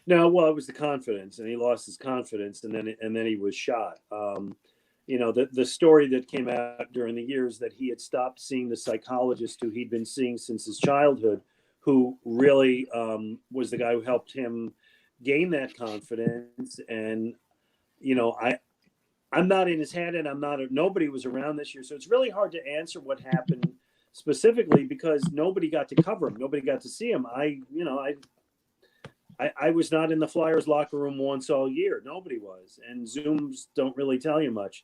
No, well, it was the confidence, and he lost his confidence, and then he was shot. The story that came out during the years that he had stopped seeing the psychologist who he'd been seeing since his childhood, who really was the guy who helped him gain that confidence. And I'm not in his head, and nobody was around this year, so it's really hard to answer what happened specifically because nobody got to cover him, nobody got to see him. I was not in the Flyers locker room once all year. Nobody was. And Zooms don't really tell you much.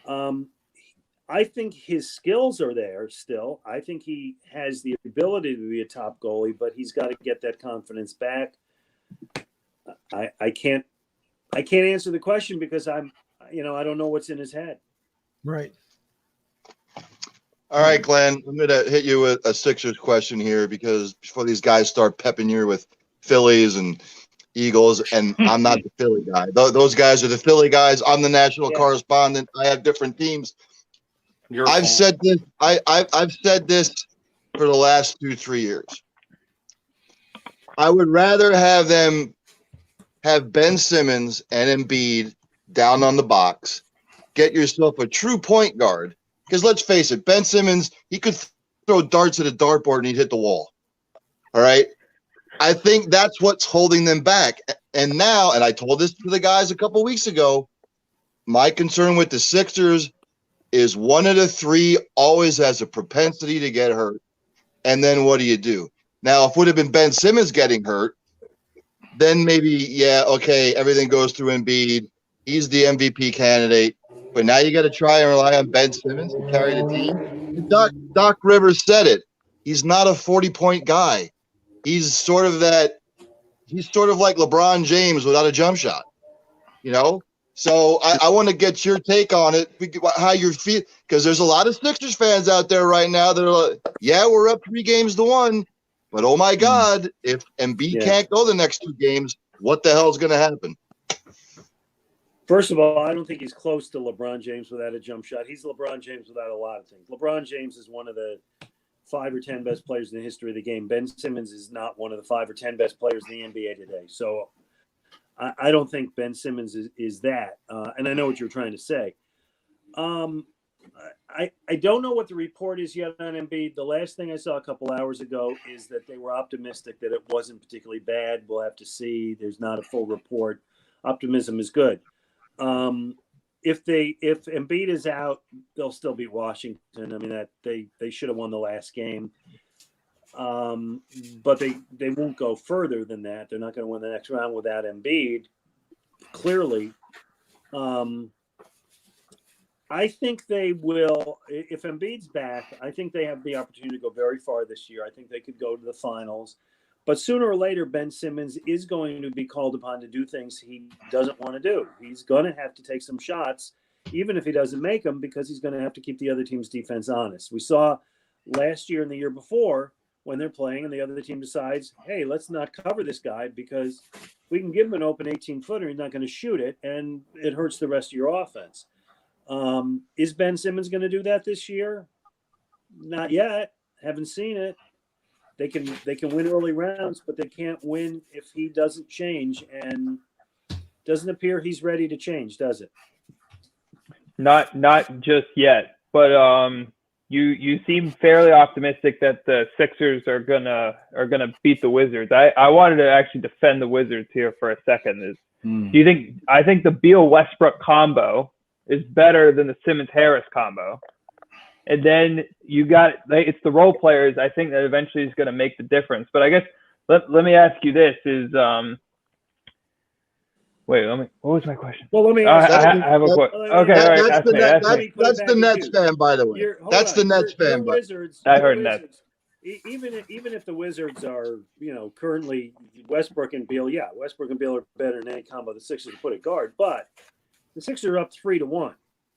I think his skills are there still. I think he has the ability to be a top goalie, but he's got to get that confidence back. I can't answer the question because I don't know what's in his head. Right. All right, Glenn, I'm going to hit you with a Sixers question here because before these guys start pepping you with Phillies and Eagles, and I'm not the Philly guy. Those guys are the Philly guys. I'm the national correspondent. I have different teams. I've said this. I've said this for the last 2-3 years. I would rather have them have Ben Simmons and Embiid down on the box. Get yourself a true point guard. Because let's face it, Ben Simmons, he could throw darts at a dartboard and he'd hit the wall. All right. I think that's what's holding them back. And now, and I told this to the guys a couple weeks ago, my concern with the Sixers is one of the three always has a propensity to get hurt. And then what do? Now, if it would have been Ben Simmons getting hurt, then maybe, everything goes through Embiid. He's the MVP candidate. But now you got to try and rely on Ben Simmons to carry the team. Doc Rivers said it. He's not a 40-point guy. He's sort of like LeBron James without a jump shot, So I want to get your take on it, how you feel, because there's a lot of Sixers fans out there right now that are like, we're up 3-1, but oh my God, if Embiid can't go the next 2 games, what the hell is going to happen? First of all, I don't think he's close to LeBron James without a jump shot. He's LeBron James without a lot of things. LeBron James is one of the 5 or 10 best players in the history of the game. Ben Simmons is not one of the 5 or 10 best players in the NBA today. So I don't think Ben Simmons is that. And I know what you're trying to say. I don't know what the report is yet on Embiid. The last thing I saw a couple hours ago is that they were optimistic that it wasn't particularly bad. We'll have to see. There's not a full report. Optimism is good. If Embiid is out, they'll still beat Washington. I mean, that they should have won the last game. But they won't go further than that. They're not going to win the next round without Embiid. Clearly, I think they will. If Embiid's back, I think they have the opportunity to go very far this year. I think they could go to the finals. But sooner or later, Ben Simmons is going to be called upon to do things he doesn't want to do. He's going to have to take some shots, even if he doesn't make them, because he's going to have to keep the other team's defense honest. We saw last year and the year before when they're playing and the other team decides, hey, let's not cover this guy because we can give him an open 18-footer. He's not going to shoot it, and it hurts the rest of your offense. Is Ben Simmons going to do that this year? Not yet. Haven't seen it. They can win early rounds, but they can't win if he doesn't change, and doesn't appear he's ready to change, does it? Not just yet, but you seem fairly optimistic that the Sixers are gonna beat the Wizards. I wanted to actually defend the Wizards here for a second. Do you think? I think the Beal Westbrook combo is better than the Simmons Harris combo. And then you got, it's the role players, I think, that eventually is going to make the difference. But I guess, let me ask you this is, what was my question? Well, let me ask I have a question. Okay, all right. That's the Nets fan, by the way. That's the Nets fan. Wizards. I heard Nets. Even if the Wizards are, currently Westbrook and Beal, Westbrook and Beal are better than any combo the Sixers to put at guard, but the Sixers are up 3-1.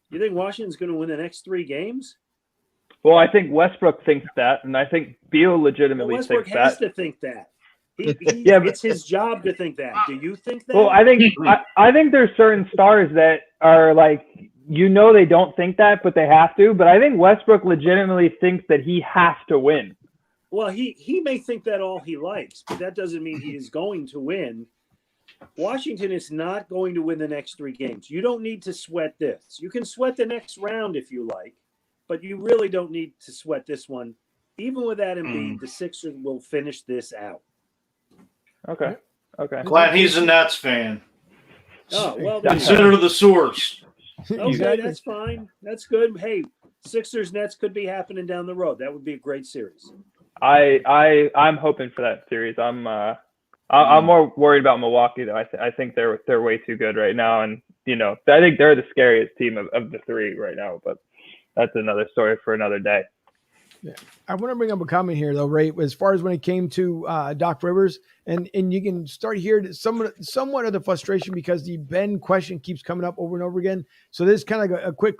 You think Washington's going to win the next 3 games? Well, I think Westbrook thinks that, and I think Beal legitimately Westbrook thinks that. has to think that. It's his job to think that. Do you think that? Well, I think there's certain stars that are like, they don't think that, but they have to. But I think Westbrook legitimately thinks that he has to win. Well, he may think that all he likes, but that doesn't mean he is going to win. Washington is not going to win the next 3 games. You don't need to sweat this. You can sweat the next round if you like, but you really don't need to sweat this one. Even with that Embiid, the Sixers will finish this out. Okay. Glad he's a Nets fan. Oh, well, Consider the source. Okay, that's fine. That's good. Hey, Sixers Nets could be happening down the road. That would be a great series. I'm hoping for that series. I'm more worried about Milwaukee though. I think they're way too good right now, and I think they're the scariest team of the 3 right now. But that's another story for another day. Yeah. I want to bring up a comment here, though, Ray, as far as when it came to Doc Rivers, and you can start hearing somewhat of the frustration because the Ben question keeps coming up over and over again. So this is kind of like a quick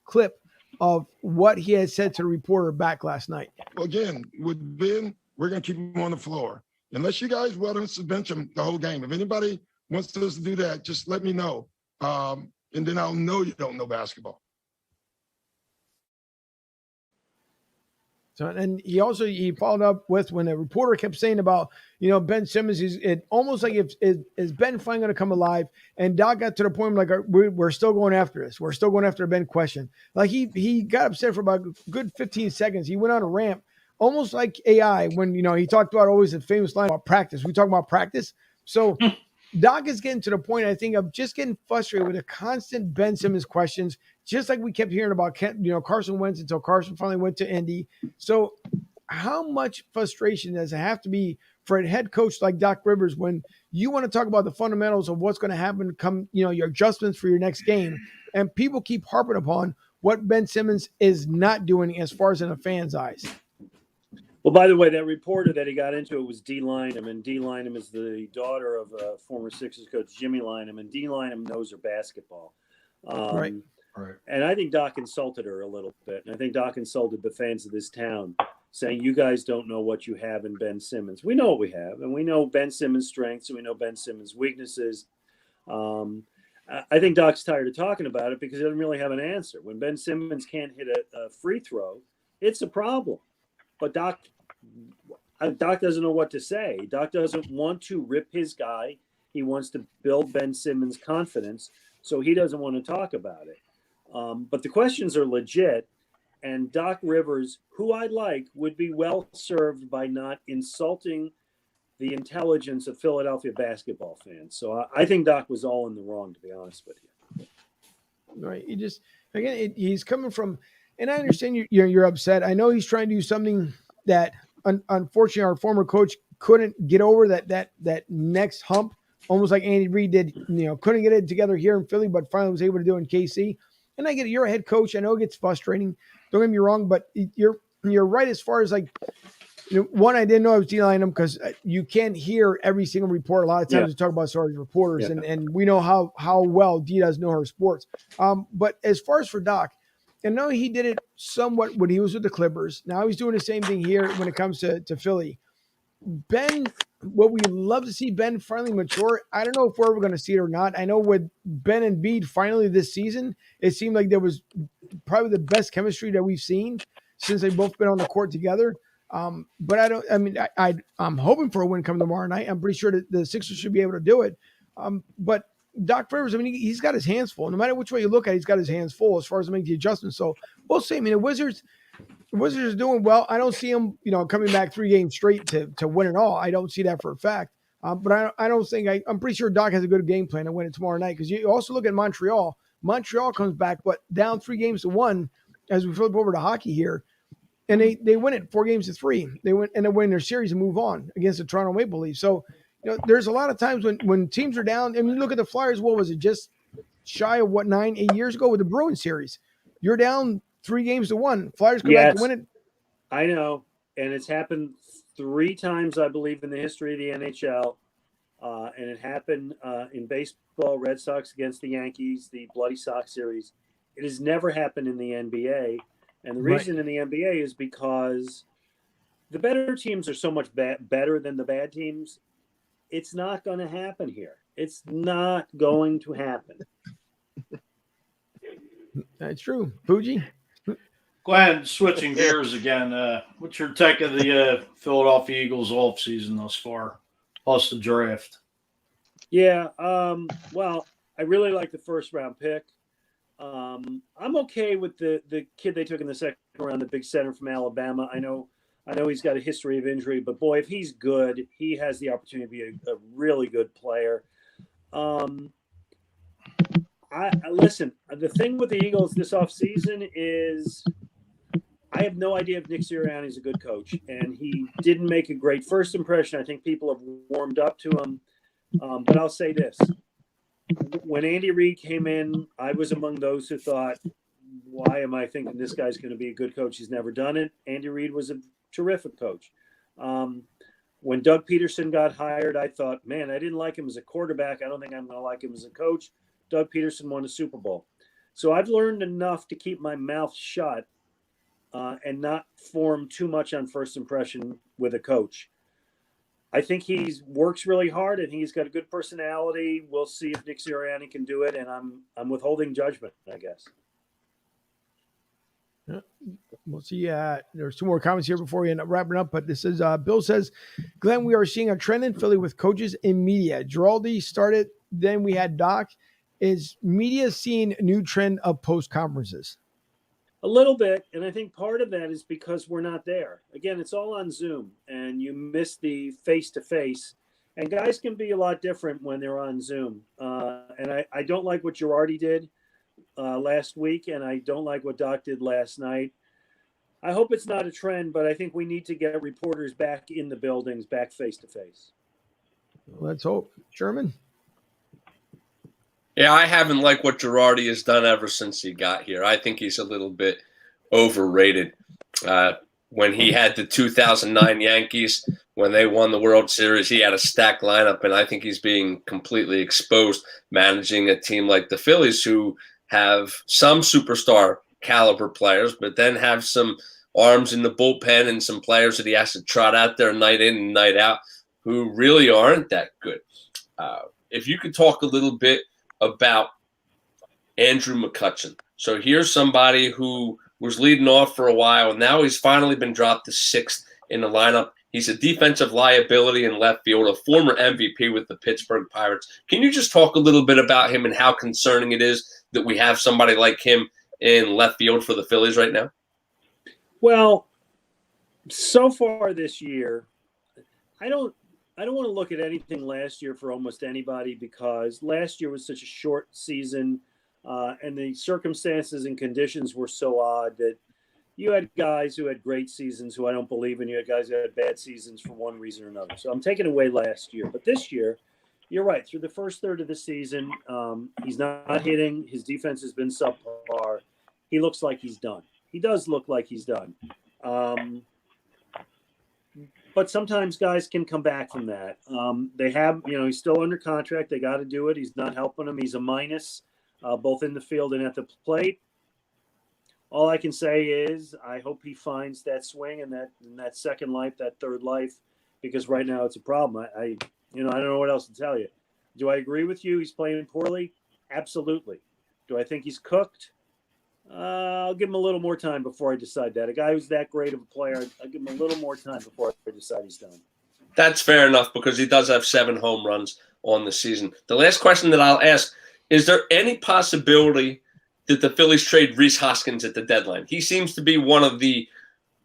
clip of what he had said to the reporter back last night. Well, again, with Ben, we're going to keep him on the floor. Unless you guys want us to bench him the whole game. If anybody wants us to do that, just let me know. And then I'll know you don't know basketball. So, and he followed up with when a reporter kept saying about, Ben Simmons, it almost like is Ben finally going to come alive? And Doc got to the point like, we're still going after this. We're still going after a Ben question. Like he got upset for about a good 15 seconds. He went on a rant, almost like AI when, he talked about always the famous line about practice. We talk about practice. So Doc is getting to the point, I think, of just getting frustrated with the constant Ben Simmons questions, just like we kept hearing about Carson Wentz until Carson finally went to Indy. So how much frustration does it have to be for a head coach like Doc Rivers when you want to talk about the fundamentals of what's going to happen come, your adjustments for your next game, and people keep harping upon what Ben Simmons is not doing as far as in a fan's eyes? Well, by the way, that reporter that he got into it was Dee Lynam, and Dee Lynam is the daughter of former Sixers coach Jimmy Lynam, and Dee Lynam knows her basketball. Right. And I think Doc insulted her a little bit, and I think Doc insulted the fans of this town, saying you guys don't know what you have in Ben Simmons. We know what we have, and we know Ben Simmons' strengths, and we know Ben Simmons' weaknesses. I think Doc's tired of talking about it because he doesn't really have an answer. When Ben Simmons can't hit a free throw, it's a problem. But Doc doesn't know what to say. Doc doesn't want to rip his guy. He wants to build Ben Simmons' confidence, so he doesn't want to talk about it. But the questions are legit, and Doc Rivers, who I like, would be well served by not insulting the intelligence of Philadelphia basketball fans. So I think Doc was all in the wrong, to be honest with you. Right. He's coming from, and I understand you're upset. I know he's trying to do something that unfortunately our former coach couldn't get over that next hump, almost like Andy Reid did, couldn't get it together here in Philly, but finally was able to do it in KC. And I get it. You're a head coach. I know it gets frustrating. Don't get me wrong, but you're right as far as like, one, I didn't know I was dealing them because you can't hear every single report. A lot of times we talk about sorry reporters, and we know how well Dee does know her sports. But as far as for Doc, I know he did it somewhat when he was with the Clippers. Now he's doing the same thing here when it comes to Philly. Ben, what we love to see Ben finally mature. I don't know if we're ever going to see it or not. I know with Ben and Embiid finally this season, it seemed like there was probably the best chemistry that we've seen since they've both been on the court together. But I'm hoping for a win come tomorrow night. I'm pretty sure that the Sixers should be able to do it. But Doc Rivers, he's got his hands full. No matter which way you look at it, he's got his hands full as far as making the adjustments. So we'll see. The Wizards are doing well. I don't see them, coming back 3 games straight to win it all. I don't see that for a fact. But I don't think I'm pretty sure Doc has a good game plan to win it tomorrow night. Because you also look at Montreal. Montreal comes back, but down 3-1 as we flip over to hockey here, and they win it 4-3. They win their series and move on against the Toronto Maple Leafs. So, there's a lot of times when teams are down. I mean, you look at the Flyers. What was it? Just shy of 8 years ago with the Bruins series. You're down 3-1. Flyers come back to win it. I know, and it's happened 3 times, I believe, in the history of the NHL. And it happened in baseball, Red Sox against the Yankees, the Bloody Sox series. It has never happened in the NBA. And the reason in the NBA is because the better teams are so much better than the bad teams. It's not going to happen here. It's not going to happen. That's true. Fuji? Glenn, switching gears again. What's your take of the Philadelphia Eagles offseason thus far, plus the draft? Yeah, well, I really like the first-round pick. I'm okay with the kid they took in the second round, the big center from Alabama. I know he's got a history of injury, but boy, if he's good, he has the opportunity to be a really good player. Listen, the thing with the Eagles this offseason is I have no idea if Nick Sirianni is a good coach, and he didn't make a great first impression. I think people have warmed up to him. But I'll say this. When Andy Reid came in, I was among those who thought, why am I thinking this guy's going to be a good coach? He's never done it. Andy Reid was a terrific coach. When Doug Peterson got hired, I thought, man, I didn't like him as a quarterback. I don't think I'm going to like him as a coach. Doug Peterson won a Super Bowl. So I've learned enough to keep my mouth shut and not form too much on first impression with a coach. I think he works really hard and he's got a good personality. We'll see if Nick Sirianni can do it, and I'm withholding judgment, I guess. We'll see. There's 2 more comments here before we end up wrapping up, but this is Bill says, Glenn, we are seeing a trend in Philly with coaches and media. Giraldi started, then we had Doc. Is media seeing a new trend of post conferences? A little bit, and I think part of that is because we're not there. Again, it's all on Zoom, and you miss the face-to-face. And guys can be a lot different when they're on Zoom. And I don't like what Girardi did last week, and I don't like what Doc did last night. I hope it's not a trend, but I think we need to get reporters back in the buildings, back face-to-face. Let's hope. Sherman? Yeah, I haven't liked what Girardi has done ever since he got here. I think he's a little bit overrated. When he had the 2009 Yankees, when they won the World Series, he had a stacked lineup, and I think he's being completely exposed managing a team like the Phillies, who have some superstar caliber players, but then have some arms in the bullpen and some players that he has to trot out there night in and night out who really aren't that good. If you could talk a little bit about Andrew Mccutchen. So here's somebody who was leading off for a while, and now he's finally been dropped to 6th in the lineup. He's a defensive liability in left field, a former MVP with the Pittsburgh Pirates. Can you just talk a little bit about him and how concerning it is that we have somebody like him in left field for the Phillies right now? Well, so far this year, I don't want to look at anything last year for almost anybody, because last year was such a short season and the circumstances and conditions were so odd that you had guys who had great seasons who I don't believe in. You had guys who had bad seasons for one reason or another. So I'm taking away last year. But this year, you're right. Through the first third of the season, he's not hitting. His defense has been subpar. He looks like he's done. He does look like he's done. But sometimes guys can come back from that. They have, he's still under contract. They got to do it. He's not helping them. He's a minus, both in the field and at the plate. All I can say is I hope he finds that swing and that second life, that third life, because right now it's a problem. I don't know what else to tell you. Do I agree with you? He's playing poorly? Absolutely. Do I think he's cooked? I'll give him a little more time before I decide that. A guy who's that great of a player, I'll give him a little more time before I decide he's done. That's fair enough, because he does have 7 home runs on the season. The last question that I'll ask, is there any possibility that the Phillies trade Rhys Hoskins at the deadline? He seems to be one of the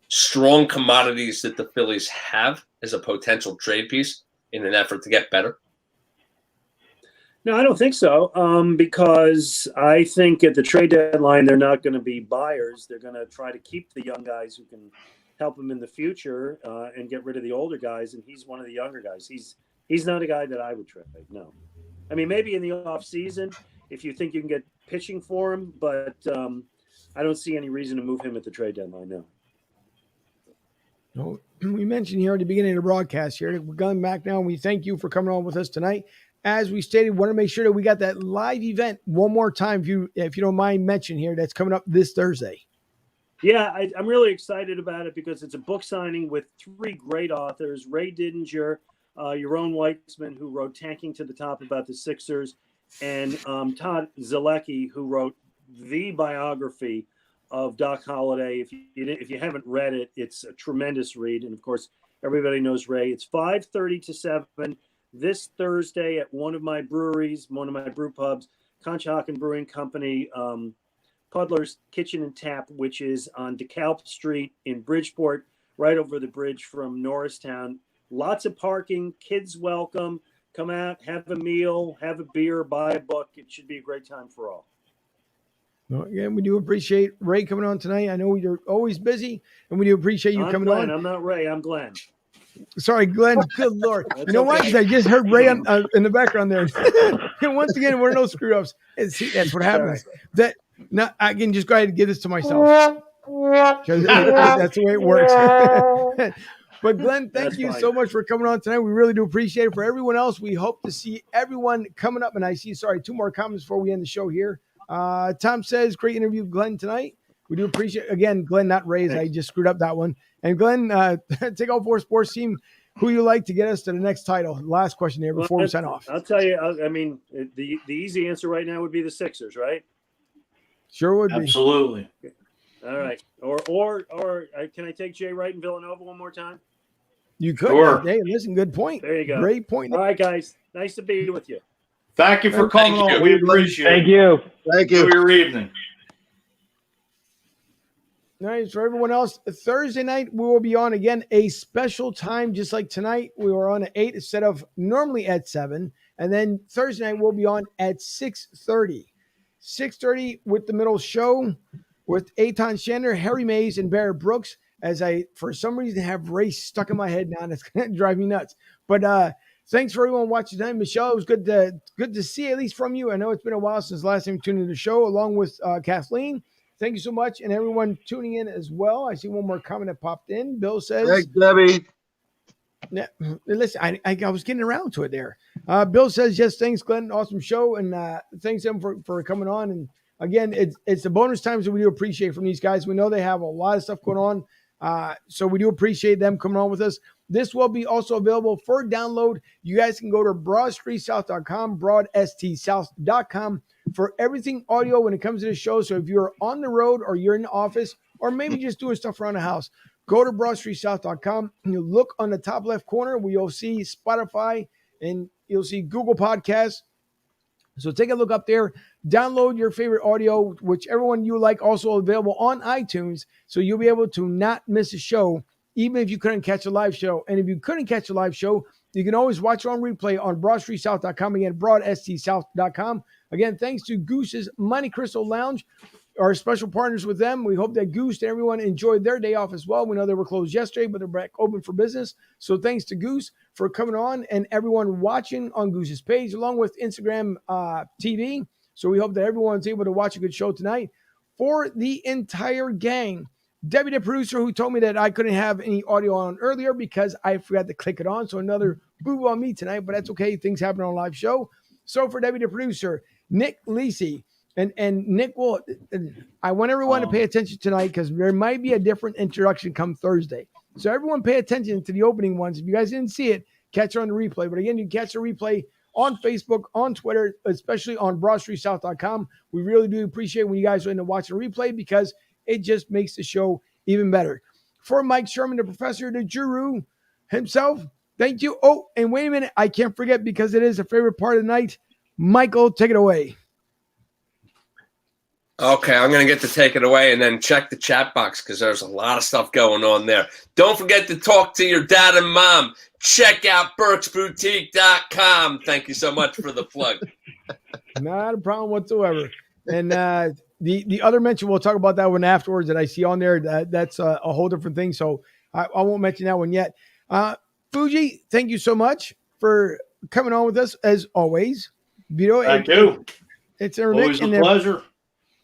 strong commodities that the Phillies have as a potential trade piece in an effort to get better. No, I don't think so. Because I think at the trade deadline, they're not going to be buyers. They're going to try to keep the young guys who can help them in the future and get rid of the older guys. And he's one of the younger guys. He's not a guy that I would trade. No, I mean maybe in the off season if you think you can get pitching for him, but I don't see any reason to move him at the trade deadline. No. No, we mentioned here at the beginning of the broadcast here, we're going back now, and we thank you for coming on with us tonight. As we stated, want to make sure that we got that live event one more time, if you don't mind mentioning here, that's coming up this Thursday. Yeah, I'm really excited about it because it's a book signing with 3 great authors: Ray Didinger, Yaron Weitzman, who wrote Tanking to the Top about the Sixers, and Todd Zalecki, who wrote the biography of Doc Holliday. If you haven't read it, it's a tremendous read. And of course, everybody knows Ray. It's 5:30 to 7 this Thursday at one of my breweries, one of my brew pubs, Conshohocken Brewing Company, Puddler's Kitchen and Tap, which is on DeKalb Street in Bridgeport, right over the bridge from Norristown. Lots of parking, kids welcome. Come out, have a meal, have a beer, buy a book. It should be a great time for all. Well, again, we do appreciate Ray coming on tonight. I know you're always busy, and we do appreciate you coming Glenn. on. I'm not Ray. I'm Glenn. Sorry, Glenn. Good Lord. That's You know okay. what? 'Cause I just heard Ray in the background there. And once again, one of those screw ups. And see, that's what happens. I can just go ahead and give this to myself. 'Cause that's the way it works. But Glenn, thank you so much for coming on tonight. We really do appreciate it. For everyone else, we hope to see everyone coming up. And I see, 2 more comments before we end the show here. Tom says, great interview, Glenn, tonight. We do appreciate, again, Glenn, not Ray's. I just screwed up that one. And Glenn, take all 4 sports team. Who you like to get us to the next title? Last question here before we sign off. I'll tell you. I mean, the easy answer right now would be the Sixers, right? Sure would be. Absolutely. All right. Or can I take Jay Wright and Villanova one more time? You could. Sure. Hey, listen, good point. There you go. Great point. All right, guys. Nice to be with you. Thank you for coming on. We appreciate Thank it. you. Thank you. Enjoy your evening. Nice. For everyone else, Thursday night, we will be on again a special time, just like tonight. We were on at 8 instead of normally at 7. And then Thursday night, we'll be on at 6:30. 6:30 with the middle show with Eitan Shander, Harry Mays, and Barrett Brooks. As I, for some reason, have Ray stuck in my head now, and it's going to drive me nuts. But thanks for everyone watching tonight. Michelle, it was good to see at least from you. I know it's been a while since the last time you tuned into the show, along with Kathleen. Thank you so much, and everyone tuning in as well. I see one more comment that popped in. Bill says, Thanks, Debbie. Yeah, listen, I was getting around to it there. Bill says, yes, thanks, Glenn. Awesome show, and thanks them for coming on. And again, it's the bonus times that we do appreciate from these guys. We know they have a lot of stuff going on, so we do appreciate them coming on with us. This will be also available for download. You guys can go to broadstreetsouth.com, broadstsouth.com for everything audio when it comes to the show. So if you're on the road or you're in the office or maybe just doing stuff around the house, go to broadstreetsouth.com and you look on the top left corner where you'll see Spotify and you'll see Google Podcasts. So take a look up there, download your favorite audio, whichever one you like, also available on iTunes. So you'll be able to not miss a show, even if you couldn't catch a live show. And if you couldn't catch a live show, you can always watch it on replay on broadstreetsouth.com. Again, broadstsouth.com. Again, thanks to Goose's Monte Crystal Lounge, our special partners with them. We hope that Goose and everyone enjoyed their day off as well. We know they were closed yesterday, but they're back open for business. So thanks to Goose for coming on and everyone watching on Goose's page, along with Instagram TV. So we hope that everyone's able to watch a good show tonight. For the entire gang, Debbie, the producer, who told me that I couldn't have any audio on earlier because I forgot to click it on. So another boo on me tonight, but that's okay. Things happen on a live show. So for Debbie, the producer, Nick Lisi, and Nick will, I want everyone to pay attention tonight because there might be a different introduction come Thursday. So everyone pay attention to the opening ones. If you guys didn't see it, catch it on the replay. But again, you can catch the replay on Facebook, on Twitter, especially on broadstreetsouth.com. We really do appreciate when you guys are in to watch the replay because it just makes the show even better. For Mike Sherman, the professor, the guru himself, thank you. Oh, and wait a minute. I can't forget because it is a favorite part of the night. Michael, take it away. Okay, I'm going to get to take it away and then check the chat box because there's a lot of stuff going on there. Don't forget to talk to your dad and mom. Check out BurksBoutique.com. Thank you so much for the plug. Not a problem whatsoever. And the other mention, we'll talk about that one afterwards that I see on there. That's a whole different thing. So I won't mention that one yet. Fuji, thank you so much for coming on with us as always. Vito, Thank you. It's our Always a pleasure.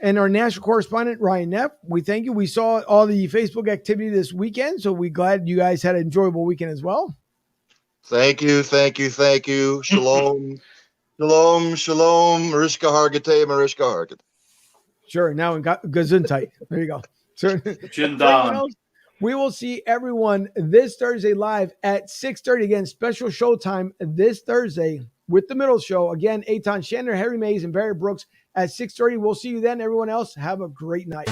And our national correspondent, Ryan Neff, we thank you. We saw all the Facebook activity this weekend, so we're glad you guys had an enjoyable weekend as well. Thank you. Shalom. Shalom. Marishka Hargate, Marishka Hargate. Sure, now in Gesundheit. There you go. Sure. We will see everyone this Thursday live at 6:30. Again, special showtime this Thursday with the middle show. Again, Eitan Shander, Harry Mays, and Barry Brooks at 6:30. We'll see you then. Everyone else, have a great night.